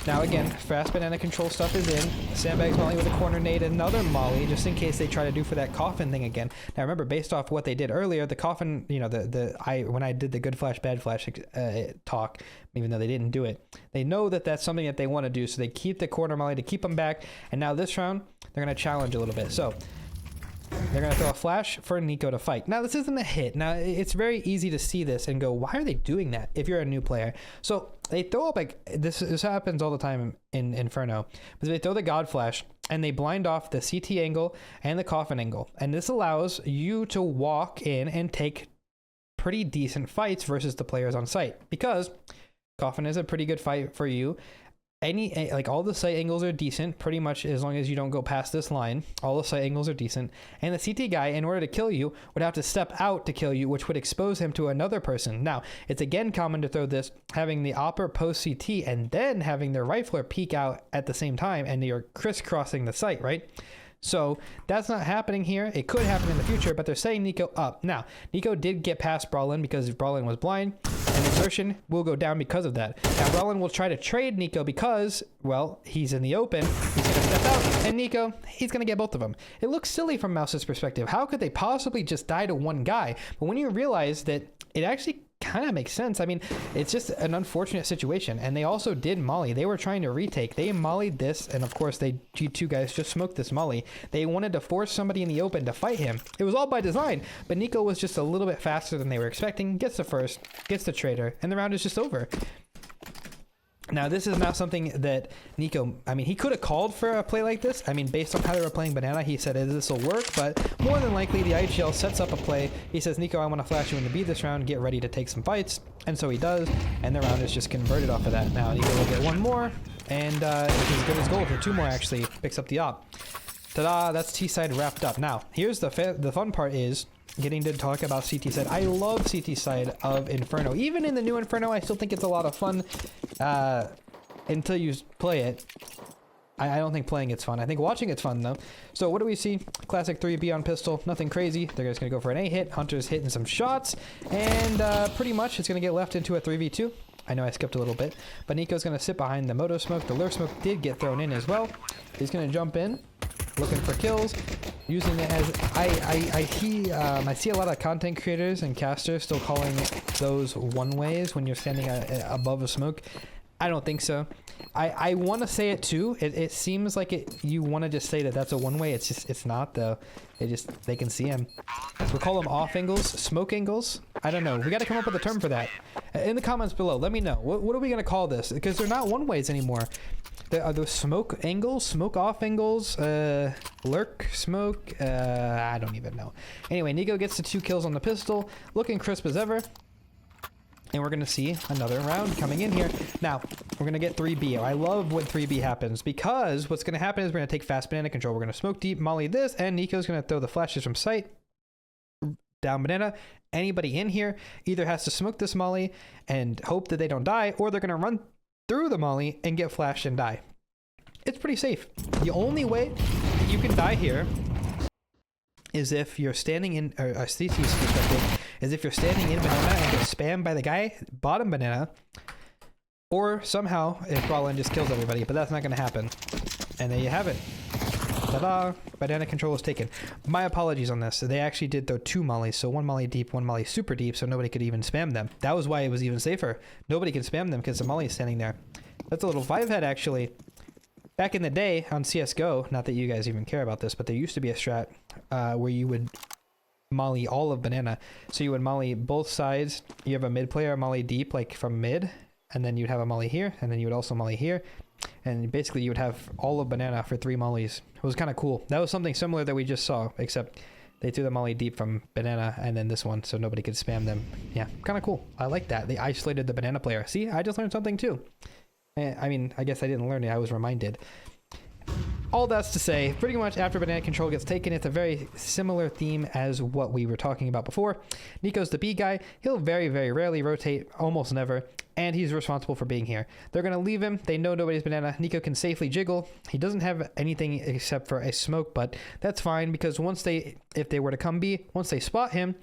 Now again, fast banana control stuff is in. Sandbags molly with a corner nade, another molly, just in case they try to do for that coffin thing again. Now remember, based off what they did earlier, the coffin, you know, when I did the good flash, bad flash talk, even though they didn't do it, they know that that's something that they want to do, so they keep the corner molly to keep them back. And now this round, they're going to challenge a little bit. So they're going to throw a flash for NiKo to fight. Now, this isn't a hit. Now, it's very easy to see this and go, why are they doing that if you're a new player? So they throw up, like, this happens all the time in Inferno. But they throw the God Flash, and they blind off the CT angle and the coffin angle. And this allows you to walk in and take pretty decent fights versus the players on site. Because coffin is a pretty good fight for you. Like, all the sight angles are decent, pretty much, as long as you don't go past this line. All the sight angles are decent, and the CT guy, in order to kill you, would have to step out to kill you, which would expose him to another person. Now, it's again common to throw this, having the opper post CT and then having their rifler peek out at the same time, and you're crisscrossing the sight, right? So that's not happening here. It could happen in the future, but they're setting NiKo up. Now, NiKo did get past Brawlin because Brawlin was blind, and Exertion will go down because of that. Now, Brawlin will try to trade NiKo because, well, he's in the open. He's going to step out, and NiKo, he's gonna get both of them. It looks silly from Mouse's perspective. How could they possibly just die to one guy? But when you realize that it actually kind of makes sense. I mean, it's just an unfortunate situation. And they also did molly. They were trying to retake. They mollied this, and of course, they G2 guys just smoked this molly. They wanted to force somebody in the open to fight him. It was all by design, but NiKo was just a little bit faster than they were expecting. Gets the first, gets the trader, and the round is just over. Now, this is not something that NiKo, I mean, he could have called for a play like this. I mean, based on how they were playing Banana, he said this will work, but more than likely, the IGL sets up a play. He says, NiKo, I want to flash you in the B this round, get ready to take some fights. And so he does, and the round is just converted off of that. Now, NiKo will get one more, and it's as good as gold for two more, actually. Picks up the op. Ta-da, that's T-side wrapped up. Now, here's the fun part is getting to talk about CT side. I love CT side of Inferno. Even in the new Inferno, I still think it's a lot of fun until you play it. I don't think playing it's fun. I think watching it's fun, though. So what do we see? Classic 3B on pistol. Nothing crazy. They're just going to go for an A hit. Hunter's hitting some shots. And pretty much it's going to get left into a 3v2. I know I skipped a little bit. But NiKo's going to sit behind the moto smoke. The lurk smoke did get thrown in as well. He's going to jump in, looking for kills. Using it as I see a lot of content creators and casters still calling those one ways when you're standing above a smoke. I don't think so. I want to say it too. It seems like you want to just say that that's a one way. It's not though. They can see him. We'll call them off angles, smoke angles. I don't know. We got to come up with a term for that. In the comments below, let me know. What are we gonna call this? Because they're not one ways anymore. Are those smoke angles, smoke off angles, lurk smoke? I don't even know. Anyway, NiKo gets the 2 kills on the pistol, looking crisp as ever. And we're going to see another round coming in here. Now, we're going to get 3B. I love when 3B happens because what's going to happen is we're going to take fast banana control. We're going to smoke deep, molly this, and NiKo's going to throw the flashes from sight. Down banana. Anybody in here either has to smoke this molly and hope that they don't die, or they're going to run through the molly and get flashed and die. It's pretty safe. The only way that you can die here is if you're standing in, or CT's perspective, is if you're standing in banana and get spammed by the guy bottom banana, or somehow if Brawlin just kills everybody, but that's not going to happen. And there you have it. Ta-da! Banana control is taken. My apologies on this. They actually did throw 2 mollies, so 1 molly deep, 1 molly super deep, so nobody could even spam them. That was why it was even safer. Nobody can spam them because the molly is standing there. That's a little 5-head actually. Back in the day on CSGO, not that you guys even care about this, but there used to be a strat where you would molly all of banana. So you would molly both sides. You have a mid player molly deep, like from mid, and then you'd have a molly here, and then you would also molly here. And basically you would have all of banana for 3 mollies. It was kind of cool. That was something similar that we just saw, except they threw the molly deep from banana and then this one so nobody could spam them. Yeah, kind of cool. I like that. They isolated the banana player. See, I just learned something too. I mean, I guess I didn't learn it. I was reminded. All that's to say, pretty much after banana control gets taken, it's a very similar theme as what we were talking about before. NiKo's the B guy. He'll very, very rarely rotate, almost never, and he's responsible for being here. They're going to leave him. They know nobody's banana. NiKo can safely jiggle. He doesn't have anything except for a smoke, but that's fine because if they were to come B, once they spot him,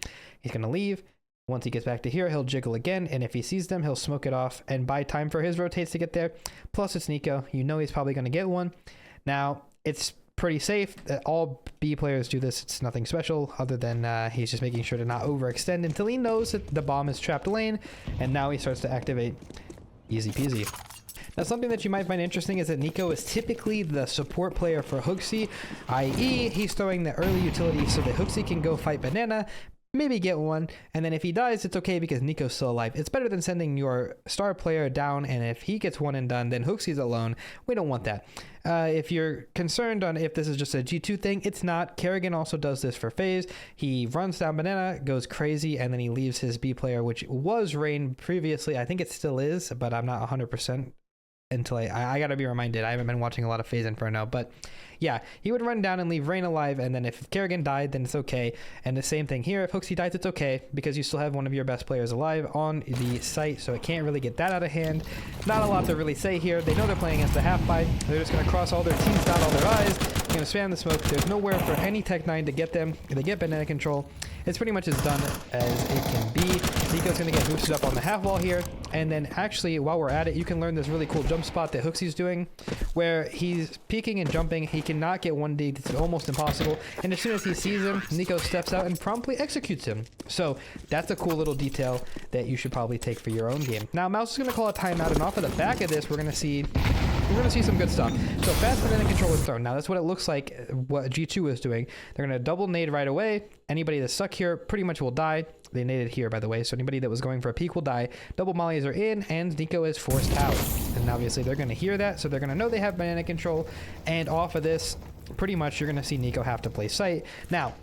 he's going to leave. Once he gets back to here, he'll jiggle again, and if he sees them, he'll smoke it off and buy time for his rotates to get there. Plus, it's NiKo. You know he's probably going to get one. Now, it's pretty safe. All B players do this. It's nothing special other than he's just making sure to not overextend until he knows that the bomb is trapped lane, and now he starts to activate. Easy peasy. Now, something that you might find interesting is that NiKo is typically the support player for Hooksy, i.e. he's throwing the early utility so that Hooksy can go fight banana, maybe get one, and then if he dies, it's okay because NiKo's still alive. It's better than sending your star player down, and if he gets one and done, then Hooksy's alone. We don't want that. If you're concerned on if this is just a G2 thing, it's not. Kerrigan also does this for FaZe. He runs down banana, goes crazy, and then he leaves his B player, which was Rain previously. I think it still is, but I'm not 100% until I gotta be reminded. I haven't been watching a lot of FaZe Inferno, but yeah, he would run down and leave Rain alive, and then if Kerrigan died, then it's okay. And the same thing here, if Hooksy dies, it's okay, because you still have one of your best players alive on the site, so it can't really get that out of hand. Not a lot to really say here. They know they're playing against the half-buy. They're just going to cross all their T's, dot all their I's. They're going to spam the smoke. There's nowhere for any Tech 9 to get them. If they get banana control, it's pretty much as done as it can be. NiKo's going to get boosted up on the half wall here. And then actually, while we're at it, you can learn this really cool jump spot that HooXi's doing, where he's peeking and jumping. He cannot get 1D. It's almost impossible. And as soon as he sees him, NiKo steps out and promptly executes him. So that's a cool little detail that you should probably take for your own game. Now, Mouse is going to call a timeout, and off of the back of this, we're going to see some good stuff. So fast banana control is thrown. Now that's what it looks like what G2 is doing. They're going to double nade right away. Anybody that's stuck here pretty much will die. They naded here, by the way, so anybody that was going for a peek will die. Double mollies are in, and NiKo is forced out. And obviously they're going to hear that, so they're going to know they have banana control. And off of this, pretty much you're going to see NiKo have to play sight. Now,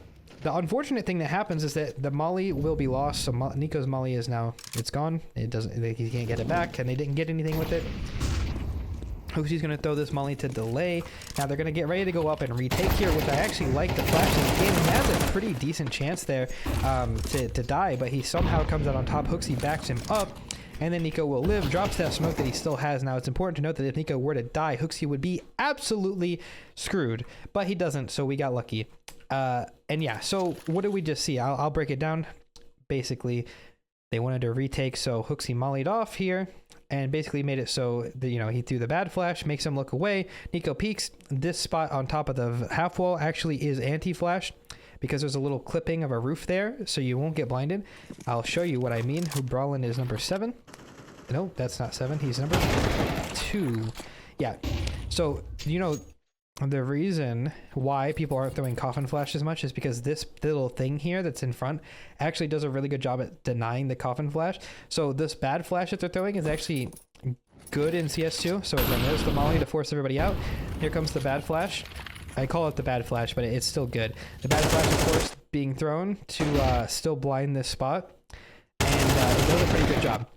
the unfortunate thing that happens is that the molly will be lost. So NiKo's molly is now, it's gone. It doesn't, he can't get it back, and they didn't get anything with it. HooXi's going to throw this molly to delay. Now they're going to get ready to go up and retake here, which I actually like the flash in the game. He has a pretty decent chance there to die, but he somehow comes out on top. HooXi backs him up, and then NiKo will live, drops that smoke that he still has. Now it's important to note that if NiKo were to die, HooXi would be absolutely screwed, but he doesn't, so we got lucky. And yeah, so what did we just see? I'll break it down. Basically, they wanted to retake, so HooXi mollied off here and basically made it so that, you know, he threw the bad flash, makes him look away. NiKo peeks. This spot on top of the half wall actually is anti-flash because there's a little clipping of a roof there, so you won't get blinded. I'll show you what I mean. Brawlin is number 7. No, that's not 7. He's number 2. Yeah. So, you know, the reason why people aren't throwing coffin flash as much is because this little thing here that's in front actually does a really good job at denying the coffin flash. So this bad flash that they're throwing is actually good in CS2. So again, there's the molly to force everybody out. Here comes the bad flash. I call it the bad flash, but it's still good. The bad flash, of course, being thrown to still blind this spot. And it does a pretty good job.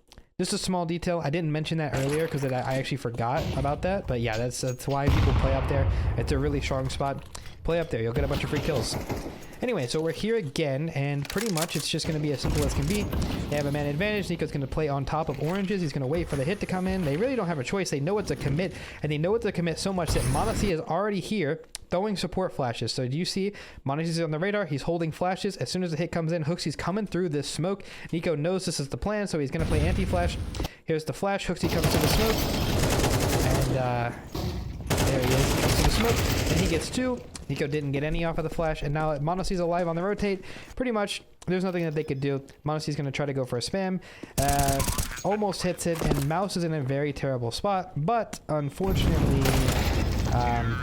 Just a small detail. I didn't mention that earlier because I actually forgot about that. But yeah, that's why people play up there. It's a really strong spot. Play up there. You'll get a bunch of free kills. Anyway, so we're here again, and pretty much it's just going to be as simple as can be. They have a man advantage. NiKo's going to play on top of oranges. He's going to wait for the hit to come in. They really don't have a choice. They know it's a commit, and they know it's a commit so much that m0NESY is already here throwing support flashes. So do you see m0NESY is on the radar? He's holding flashes. As soon as the hit comes in, HooXi's coming through this smoke. NiKo knows this is the plan, so he's going to play anti-flash. Here's the flash. HooXi comes to the smoke, and there he is. He comes to the smoke, and he gets 2. NiKo didn't get any off of the flash, and now m0NESY's alive on the rotate. Pretty much, there's nothing that they could do. m0NESY's going to try to go for a spam. Almost hits it, and Mouse is in a very terrible spot, but unfortunately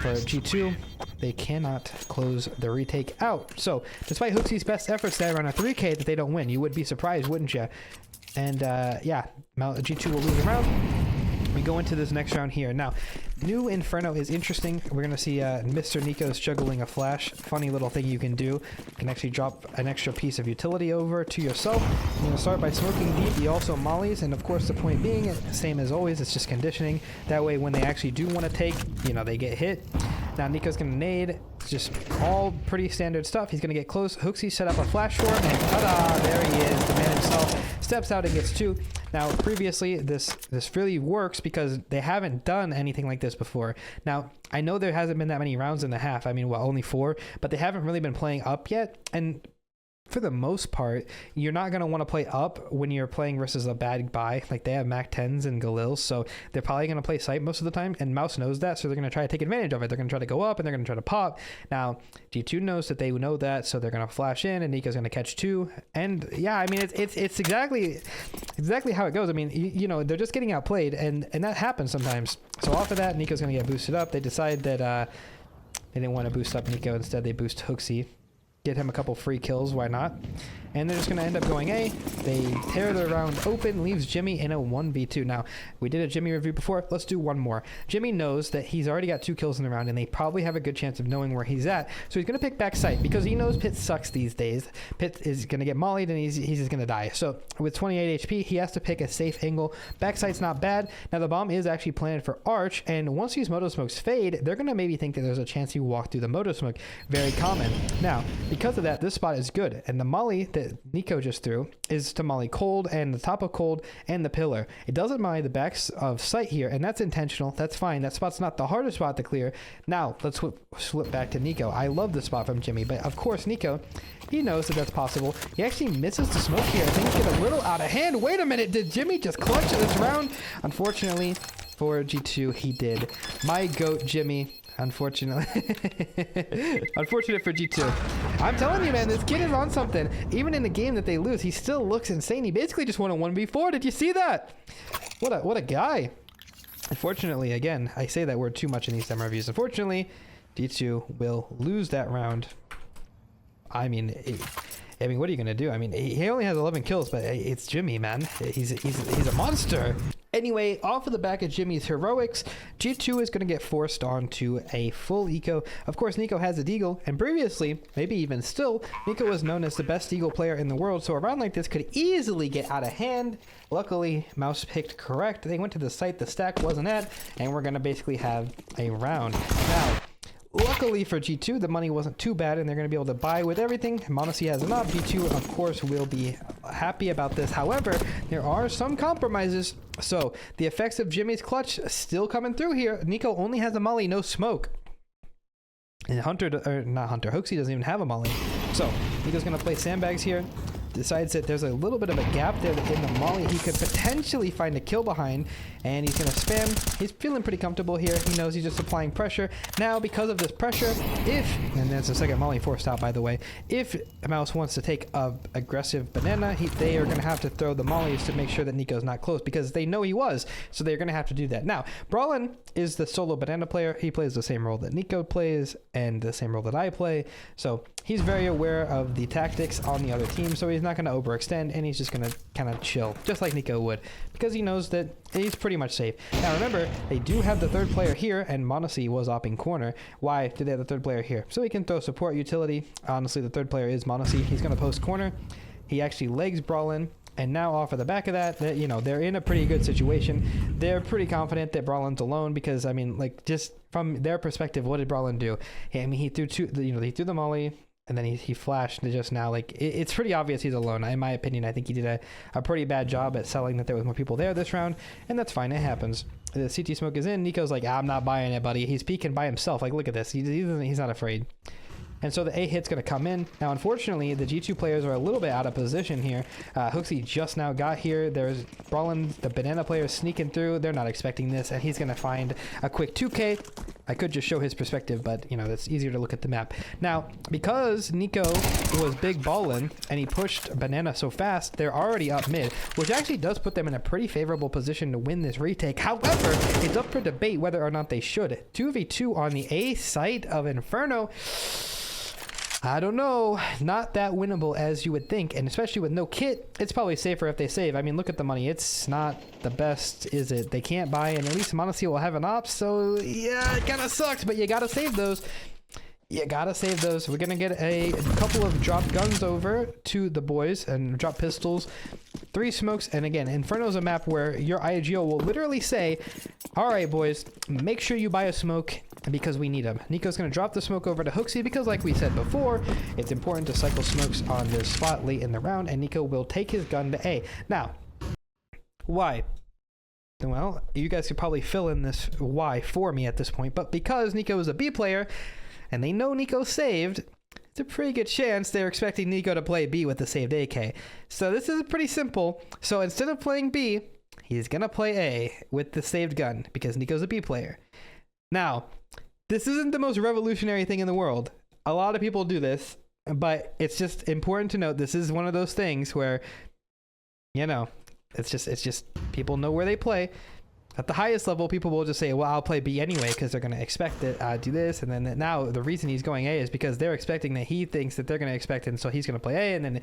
for G2, they cannot close the retake out. So, despite HooXi's best efforts there on a 3K that they don't win, you would be surprised, wouldn't you? And yeah, G2 will lose a round. We go into this next round here. Now, new Inferno is interesting. We're going to see Mr. NiKo's juggling a flash. Funny little thing you can do. You can actually drop an extra piece of utility over to yourself. You're going to start by smoking deep. He also mollies, and of course the point being, same as always, it's just conditioning. That way when they actually do want to take, you know, they get hit. Now NiKo's going to nade. It's just all pretty standard stuff. He's going to get close. HooXi set up a flash for him, and ta-da! There he is. The man himself steps out and gets 2. Now, previously, this really works because they haven't done anything like this before. Now, I know there hasn't been that many rounds in the half. I mean, well, only 4, but they haven't really been playing up yet. And for the most part, you're not going to want to play up when you're playing versus a bad buy. Like, they have Mac 10s and Galils, so they're probably going to play sight most of the time, and Mouse knows that, so they're going to try to take advantage of it. They're going to try to go up, and they're going to try to pop. Now, G2 knows that they know that, so they're going to flash in, and NiKo's going to catch 2. And yeah, I mean, it's exactly how it goes. I mean, you know, they're just getting outplayed, and that happens sometimes. So off of that, NiKo's going to get boosted up. They decide that they didn't want to boost up NiKo. Instead, they boost HooXi. Get him a couple free kills, why not? And they're just going to end up going A. They tear the round open, leaves Jimmy in a 1v2. Now, we did a Jimmy review before. Let's do one more. Jimmy knows that he's already got 2 kills in the round, and they probably have a good chance of knowing where he's at. So he's going to pick backside because he knows Pit sucks these days. Pit is going to get mollied, and he's just going to die. So with 28 HP, he has to pick a safe angle. Backside's not bad. Now, the bomb is actually planted for Arch, and once these moto smokes fade, they're going to maybe think that there's a chance you walk through the moto smoke. Very common. Now, because of that, this spot is good, and the molly that that NiKo just threw is to molly cold and the top of cold and the pillar. It doesn't molly the backs of sight here, and that's intentional. That's fine. That spot's not the hardest spot to clear. Now, let's flip back to NiKo. I love the spot from Jimmy, but of course, NiKo, he knows that that's possible. He actually misses the smoke here. Things get a little out of hand. Wait a minute. Did Jimmy just clutch this round? Unfortunately, for G2, he did. My GOAT, Jimmy. Unfortunately. Unfortunate for G2. I'm telling you, man, this kid is on something. Even in the game that they lose, he still looks insane. He basically just won a 1v4. Did you see that? What a guy. Unfortunately, again, I say that word too much in these demo reviews. Unfortunately, G2 will lose that round. I mean, what are you gonna do? I mean, he only has 11 kills, but it's Jimmy, man. He's a monster. Anyway, off of the back of Jimmy's heroics, G2 is going to get forced onto a full eco. Of course, NiKo has a deagle, and previously, maybe even still, NiKo was known as the best deagle player in the world, so a round like this could easily get out of hand. Luckily, Mouse picked correct. They went to the site the stack wasn't at, and we're going to basically have a round. Now, luckily for G2, the money wasn't too bad, and they're going to be able to buy with everything. m0NESY has an op. G2, of course, will be happy about this. However, there are some compromises. So, the effects of Jimmy's clutch still coming through here. NiKo only has a molly, no smoke. And Hoaxy doesn't even have a molly. So, NiKo's going to play sandbags here. Decides that there's a little bit of a gap there in the molly he could potentially find a kill behind, and he's going to spam. He's feeling pretty comfortable here. He knows he's just applying pressure. Now, because of this pressure, and there's a second molly forced out, by the way, if Mouse wants to take a aggressive banana, they are going to have to throw the mollies to make sure that NiKo's not close, because they know he was, so they're going to have to do that. Now, Brawlin is the solo banana player. He plays the same role that NiKo plays and the same role that I play, so he's very aware of the tactics on the other team, so he's not going to overextend, and he's just going to kind of chill, just like NiKo would, because he knows that he's pretty much safe. Now remember, they do have the third player here, and m0NESY was opping corner. Why do they have the third player here? So he can throw support utility. Honestly, the third player is m0NESY. He's going to post corner. He actually legs Brawlin, and now off of the back of that, you know, they're in a pretty good situation. They're pretty confident that Brawlin's alone, because I mean, like, just from their perspective, what did Brawlin do? I mean, he threw he threw the molly, and then he flashed just now. Like, it's pretty obvious he's alone. In my opinion, I think he did a pretty bad job at selling that there was more people there this round, and that's fine. It happens. The CT smoke is in. NiKo's like, I'm not buying it, buddy. He's peeking by himself. Like, look at this. He's not afraid. And so the A hit's going to come in. Now, unfortunately, the G2 players are a little bit out of position here. Hoaxy just now got here. There's Brawlin, the banana player, sneaking through. They're not expecting this, and he's going to find a quick 2K. I could just show his perspective, but, you know, it's easier to look at the map. Now, because NiKo was big ballin' and he pushed banana so fast, they're already up mid, which actually does put them in a pretty favorable position to win this retake. However, it's up for debate whether or not they should. 2v2 on the A site of Inferno. I don't know, not that winnable as you would think, and especially with no kit, it's probably safer if they save. I mean, look at the money. It's not the best, is it? They can't buy, and at least m0NESY will have an op, so yeah, it kind of sucks, but you gotta save those. You gotta save those. We're gonna get a couple of drop guns over to the boys and drop pistols, 3 smokes, and again, Inferno's a map where your IGO will literally say, all right, boys, make sure you buy a smoke because we need them. NiKo's gonna drop the smoke over to Hoaxy because, like we said before, it's important to cycle smokes on this spot late in the round, and NiKo will take his gun to A. Now, why? Well, you guys could probably fill in this why for me at this point, but because NiKo is a B player, and they know NiKo saved, it's a pretty good chance they're expecting NiKo to play B with the saved AK. So this is pretty simple. So instead of playing B, he's going to play A with the saved gun because NiKo's a B player. Now, this isn't the most revolutionary thing in the world. A lot of people do this, but it's just important to note this is one of those things where, you know, it's just people know where they play. At the highest level, people will just say, well, I'll play B anyway because they're going to expect that do this. And then now the reason he's going A is because they're expecting that he thinks that they're going to expect it. And so he's going to play A. And then,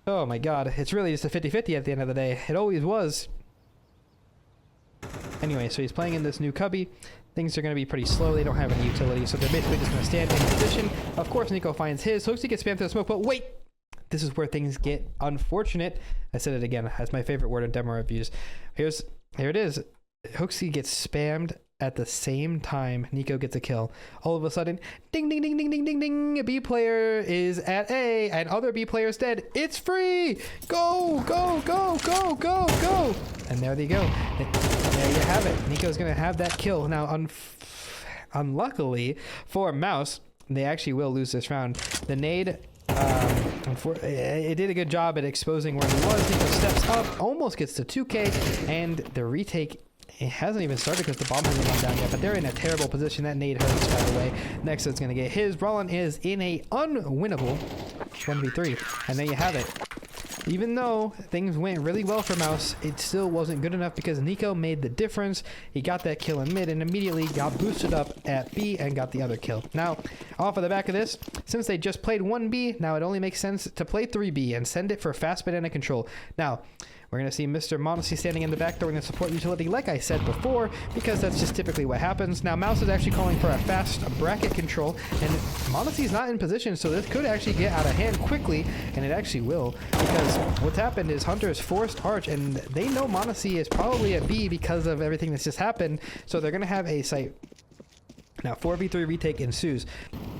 oh my God, it's really just a 50-50 at the end of the day. It always was. Anyway, so he's playing in this new cubby. Things are going to be pretty slow. They don't have any utility. So they're basically just going to stand in position. Of course, NiKo finds his. Hoaxy gets spammed through the smoke. But wait, this is where things get unfortunate. I said it again. That's my favorite word in demo reviews. Here it is. Hoaxy gets spammed at the same time NiKo gets a kill. All of a sudden, ding, ding, ding, ding, ding, ding, ding. A B player is at A and other B player's dead. It's free. Go, go, go, go, go, go. And there they go. There you have it. NiKo's going to have that kill. Now, unluckily for Mouse, they actually will lose this round. The nade, it did a good job at exposing where he was. NiKo steps up, almost gets to 2K, and the retake, it hasn't even started because the bomb hasn't gone down yet, but they're in a terrible position. That nade hurts, by the way. Next is going to get his. Rollin is in a unwinnable 1v3, and there you have it. Even though things went really well for Mouse, it still wasn't good enough because NiKo made the difference. He got that kill in mid and immediately got boosted up at B and got the other kill. Now, off of the back of this, since they just played 1B, now it only makes sense to play 3B and send it for fast banana control. Now, we're going to see Mr. Modesty standing in the back door in the support utility, like I said before, because that's just typically what happens. Now, Mouse is actually calling for a fast bracket control, and Modesty's not in position, so this could actually get out of hand quickly, and it actually will, because what's happened is Hunter's forced Arch, and they know Modesty is probably at B because of everything that's just happened, so they're going to have a site. Now, 4v3 retake ensues.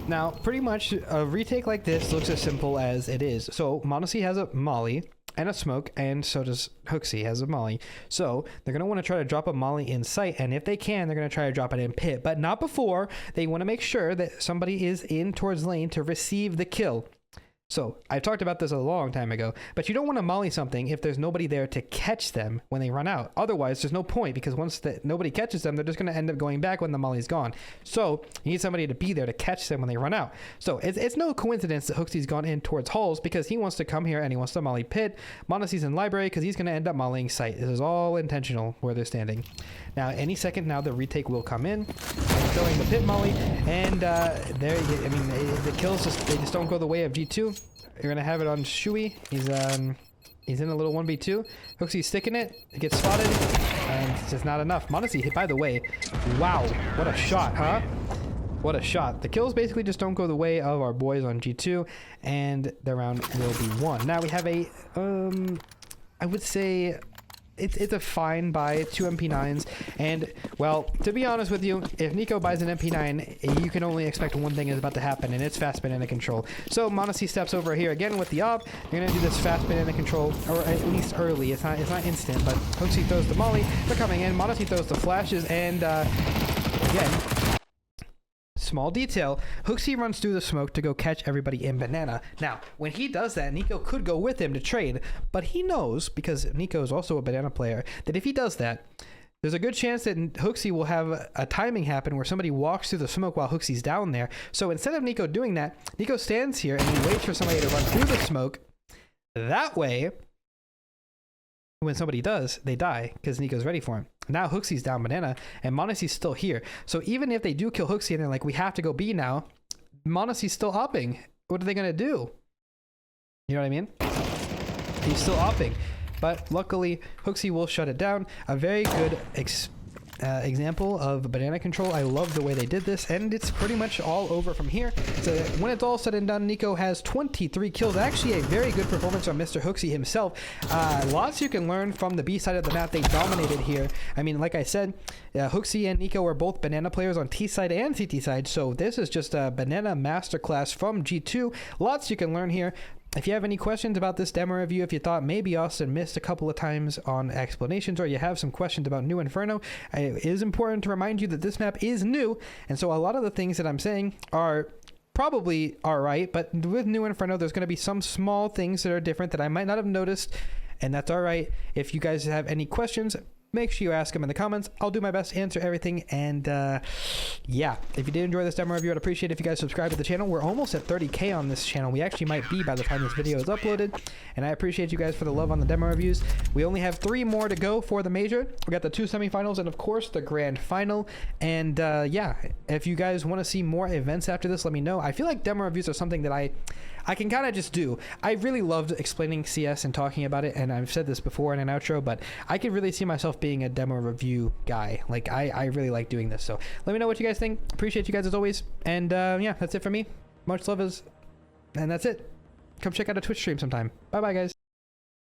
Now, pretty much a retake like this looks as simple as it is. So, Modesty has a molly and a smoke, and so does Hooksy has a molly. So they're going to want to try to drop a molly in sight, and if they can, they're going to try to drop it in pit, but not before. They want to make sure that somebody is in towards lane to receive the kill. So I talked about this a long time ago, but you don't want to molly something if there's nobody there to catch them when they run out. Otherwise, there's no point, because once nobody catches them, they're just going to end up going back when the molly's gone. So you need somebody to be there to catch them when they run out. So it's no coincidence that Hooksy's gone in towards halls, because he wants to come here and he wants to molly pit. Modesty's in library because he's going to end up mollying site. This is all intentional where they're standing. Now, any second now, the retake will come in, throwing the pit molly, and there, I mean, the kills they just don't go the way of G2. You're gonna have it on Shui. He's in a little 1v2. Hooksy's sticking it. It gets spotted, and it's just not enough. Modesty, by the way, wow, what a shot, huh? What a shot. The kills basically just don't go the way of our boys on G2, and the round will be won. Now we have a, I would say, it's a fine buy, 2 MP9s, and, well, to be honest with you, if NiKo buys an MP9, you can only expect one thing is about to happen, and it's fast banana control. So Modesty steps over here again with the op. You're going to do this fast banana control, or at least early. It's not instant, but Hooksy throws the molly. They're coming in. Modesty throws the flashes, and, again, small detail, Hooksy runs through the smoke to go catch everybody in banana. Now, when he does that, NiKo could go with him to trade, but he knows, because NiKo is also a banana player, that if he does that, there's a good chance that Hooksy will have a timing happen where somebody walks through the smoke while Hooksy's down there. So instead of NiKo doing that, NiKo stands here and he waits for somebody to run through the smoke. That way, when somebody does, they die because NiKo's ready for him. Now Hooksy's down banana and Modesty's still here. So even if they do kill Hooksy and they're like, we have to go B now, Modesty's still opping. What are they going to do? You know what I mean? He's still opping. But luckily, Hooksy will shut it down. A very good example of banana control. I love the way they did this, and it's pretty much all over from here. So when it's all said and done, NiKo has 23 kills. Actually, a very good performance on Mr. Hooksy himself. Lots you can learn from the B side of the map. They dominated here. I mean, like I said, Hooksy and NiKo were both banana players on T side and CT side, so this is just a banana masterclass from G2. Lots you can learn here. If you have any questions about this demo review, if you thought maybe Austin missed a couple of times on explanations, or you have some questions about New Inferno, it is important to remind you that this map is new, and so a lot of the things that I'm saying are probably alright, but with New Inferno, there's going to be some small things that are different that I might not have noticed, and that's alright. If you guys have any questions, make sure you ask them in the comments. I'll do my best to answer everything. And yeah, if you did enjoy this demo review, I'd appreciate it if you guys subscribe to the channel. We're almost at 30K on this channel. We actually might be by the time this video is uploaded. And I appreciate you guys for the love on the demo reviews. We only have 3 more to go for the major. We got the 2 semifinals and of course the grand final. And yeah, if you guys want to see more events after this, let me know. I feel like demo reviews are something that I can kind of just do. I really loved explaining CS and talking about it, and I've said this before in an outro, but I could really see myself being a demo review guy. Like, I really like doing this. So let me know what you guys think. Appreciate you guys as always. And yeah, that's it for me. Much love and that's it. Come check out a Twitch stream sometime. Bye-bye, guys.